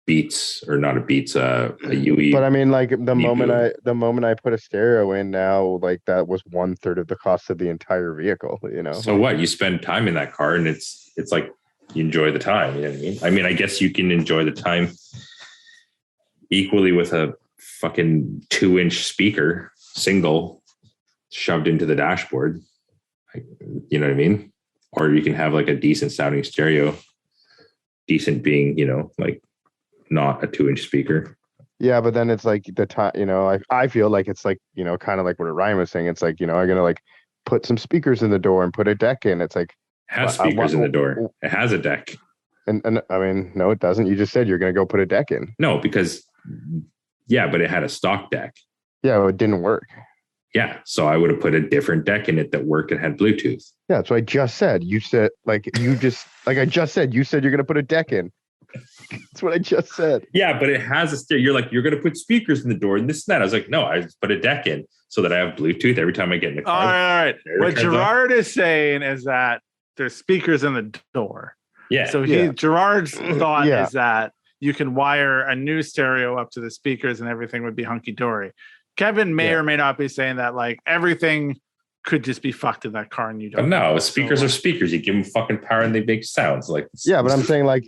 Beats, or not a Beats, a UE. But I mean, like the moment I put a stereo in now, like that was 1/3 of the cost of the entire vehicle, So what? You spend time in that car, and it's like you enjoy the time. You know what I mean? I mean, I guess you can enjoy the time equally with a fucking 2-inch speaker, single, shoved into the dashboard. You know what I mean? Or you can have like a decent sounding stereo. Decent being, like not a 2-inch speaker. Yeah, but then it's like the time, I feel like it's like, kind of like what Ryan was saying. It's like, I'm gonna like put some speakers in the door and put a deck in. It's like it has speakers in the door. It has a deck. And I mean, no, it doesn't. You just said you're gonna go put a deck in. No, because but it had a stock deck. Yeah, well, it didn't work. Yeah, so I would have put a different deck in it that worked and had Bluetooth. Yeah, that's what I just said. You said I just said, you said you're going to put a deck in. That's what I just said. Yeah, but it has a stereo. You're like, you're going to put speakers in the door and this and that. I was like, no, I just put a deck in so that I have Bluetooth every time I get in the car. All right. What Gerard is saying is that there's speakers in the door. Yeah. So Gerard's thought is that you can wire a new stereo up to the speakers and everything would be hunky dory. Kevin may or may not be saying that like everything could just be fucked in that car and you But don't. no, know. speakers are speakers. You give them fucking power and they make sounds. Like Yeah, but I'm saying like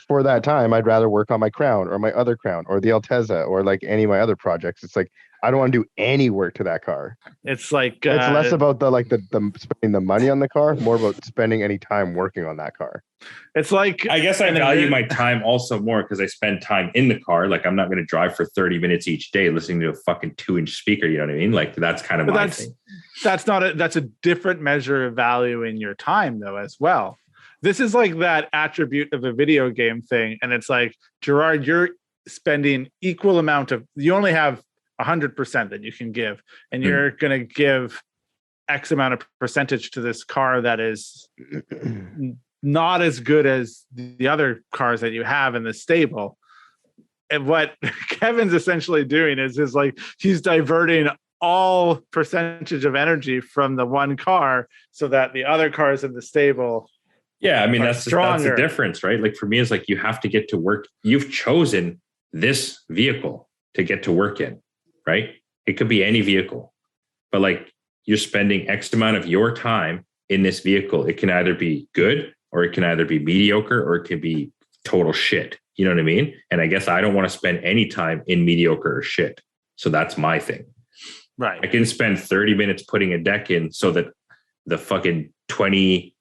for that time, I'd rather work on my Crown or my other Crown or the Altezza or like any of my other projects. It's like I don't want to do any work to that car. It's like It's less about the spending the money on the car, more about spending any time working on that car. It's like I guess I value my time also more because I spend time in the car. Like I'm not going to drive for 30 minutes each day listening to a fucking 2-inch speaker. You know what I mean? Like that's kind of my thing. That's a different measure of value in your time though as well. This is like that attribute of a video game thing. And it's like, Gerard, you're spending equal amount of, you only have 100% that you can give, and you're going to give X amount of percentage to this car that is not as good as the other cars that you have in the stable. And what Kevin's essentially doing is like he's diverting all percentage of energy from the one car so that the other cars in the stable. Yeah, I mean that's the difference, right? Like for me, it's like you have to get to work. You've chosen this vehicle to get to work in, right? It could be any vehicle, but like you're spending X amount of your time in this vehicle. It can either be good or it can either be mediocre or it can be total shit. You know what I mean? And I guess I don't want to spend any time in mediocre or shit. So that's my thing. Right. I can spend 30 minutes putting a deck in so that the fucking 20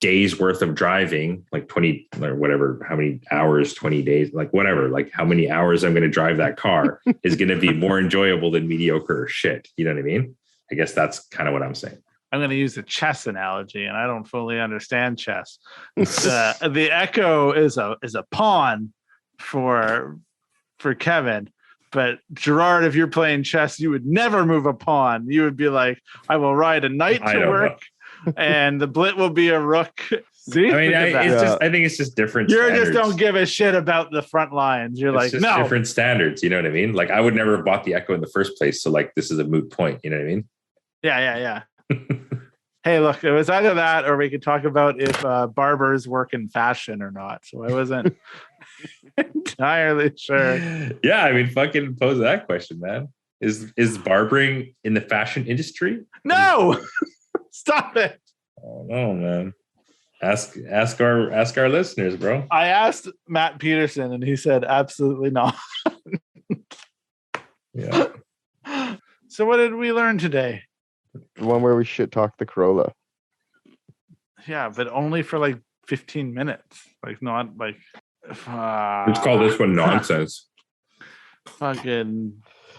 days worth of driving, like 20 or whatever, how many hours, 20 days, like whatever, like how many hours I'm going to drive that car is going to be more enjoyable than mediocre or shit. You know what I mean? I guess that's kind of what I'm saying. I'm going to use a chess analogy, and I don't fully understand chess. The Echo is a pawn for Kevin, but Gerard, if you're playing chess, you would never move a pawn. You would be like, I will ride a knight to work, and the blit will be a rook. See, I mean, I think it's just different. You standards. just don't give a shit about the front lines. You're it's like, no, different standards. You know what I mean? Like I would never have bought the Echo in the first place, so like this is a moot point. You know what I mean? Yeah. Hey, look, it was either that or we could talk about if barbers work in fashion or not. So I wasn't entirely sure. Yeah, I mean, fucking pose that question, man. Is barbering in the fashion industry? No, stop it. Oh no, man. Ask our listeners, bro. I asked Matt Peterson and he said absolutely not. Yeah. So what did we learn today? The one where we shit talk the Corolla. Yeah, but only for like 15 minutes. Like not like Let's call this one nonsense. Fucking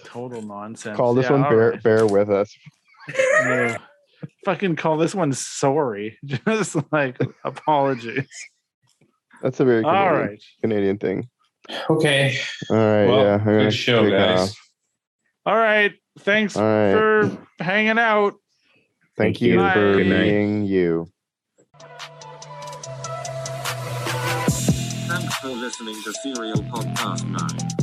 total nonsense. Call this one bear with us. No. Fucking call this one sorry. Just like apologies. That's a very Canadian, Canadian thing. Okay. All right. Well, yeah. good show, guys. All right. Thanks for hanging out. Thank you for being you. Thanks for listening to Serial Podcast 9.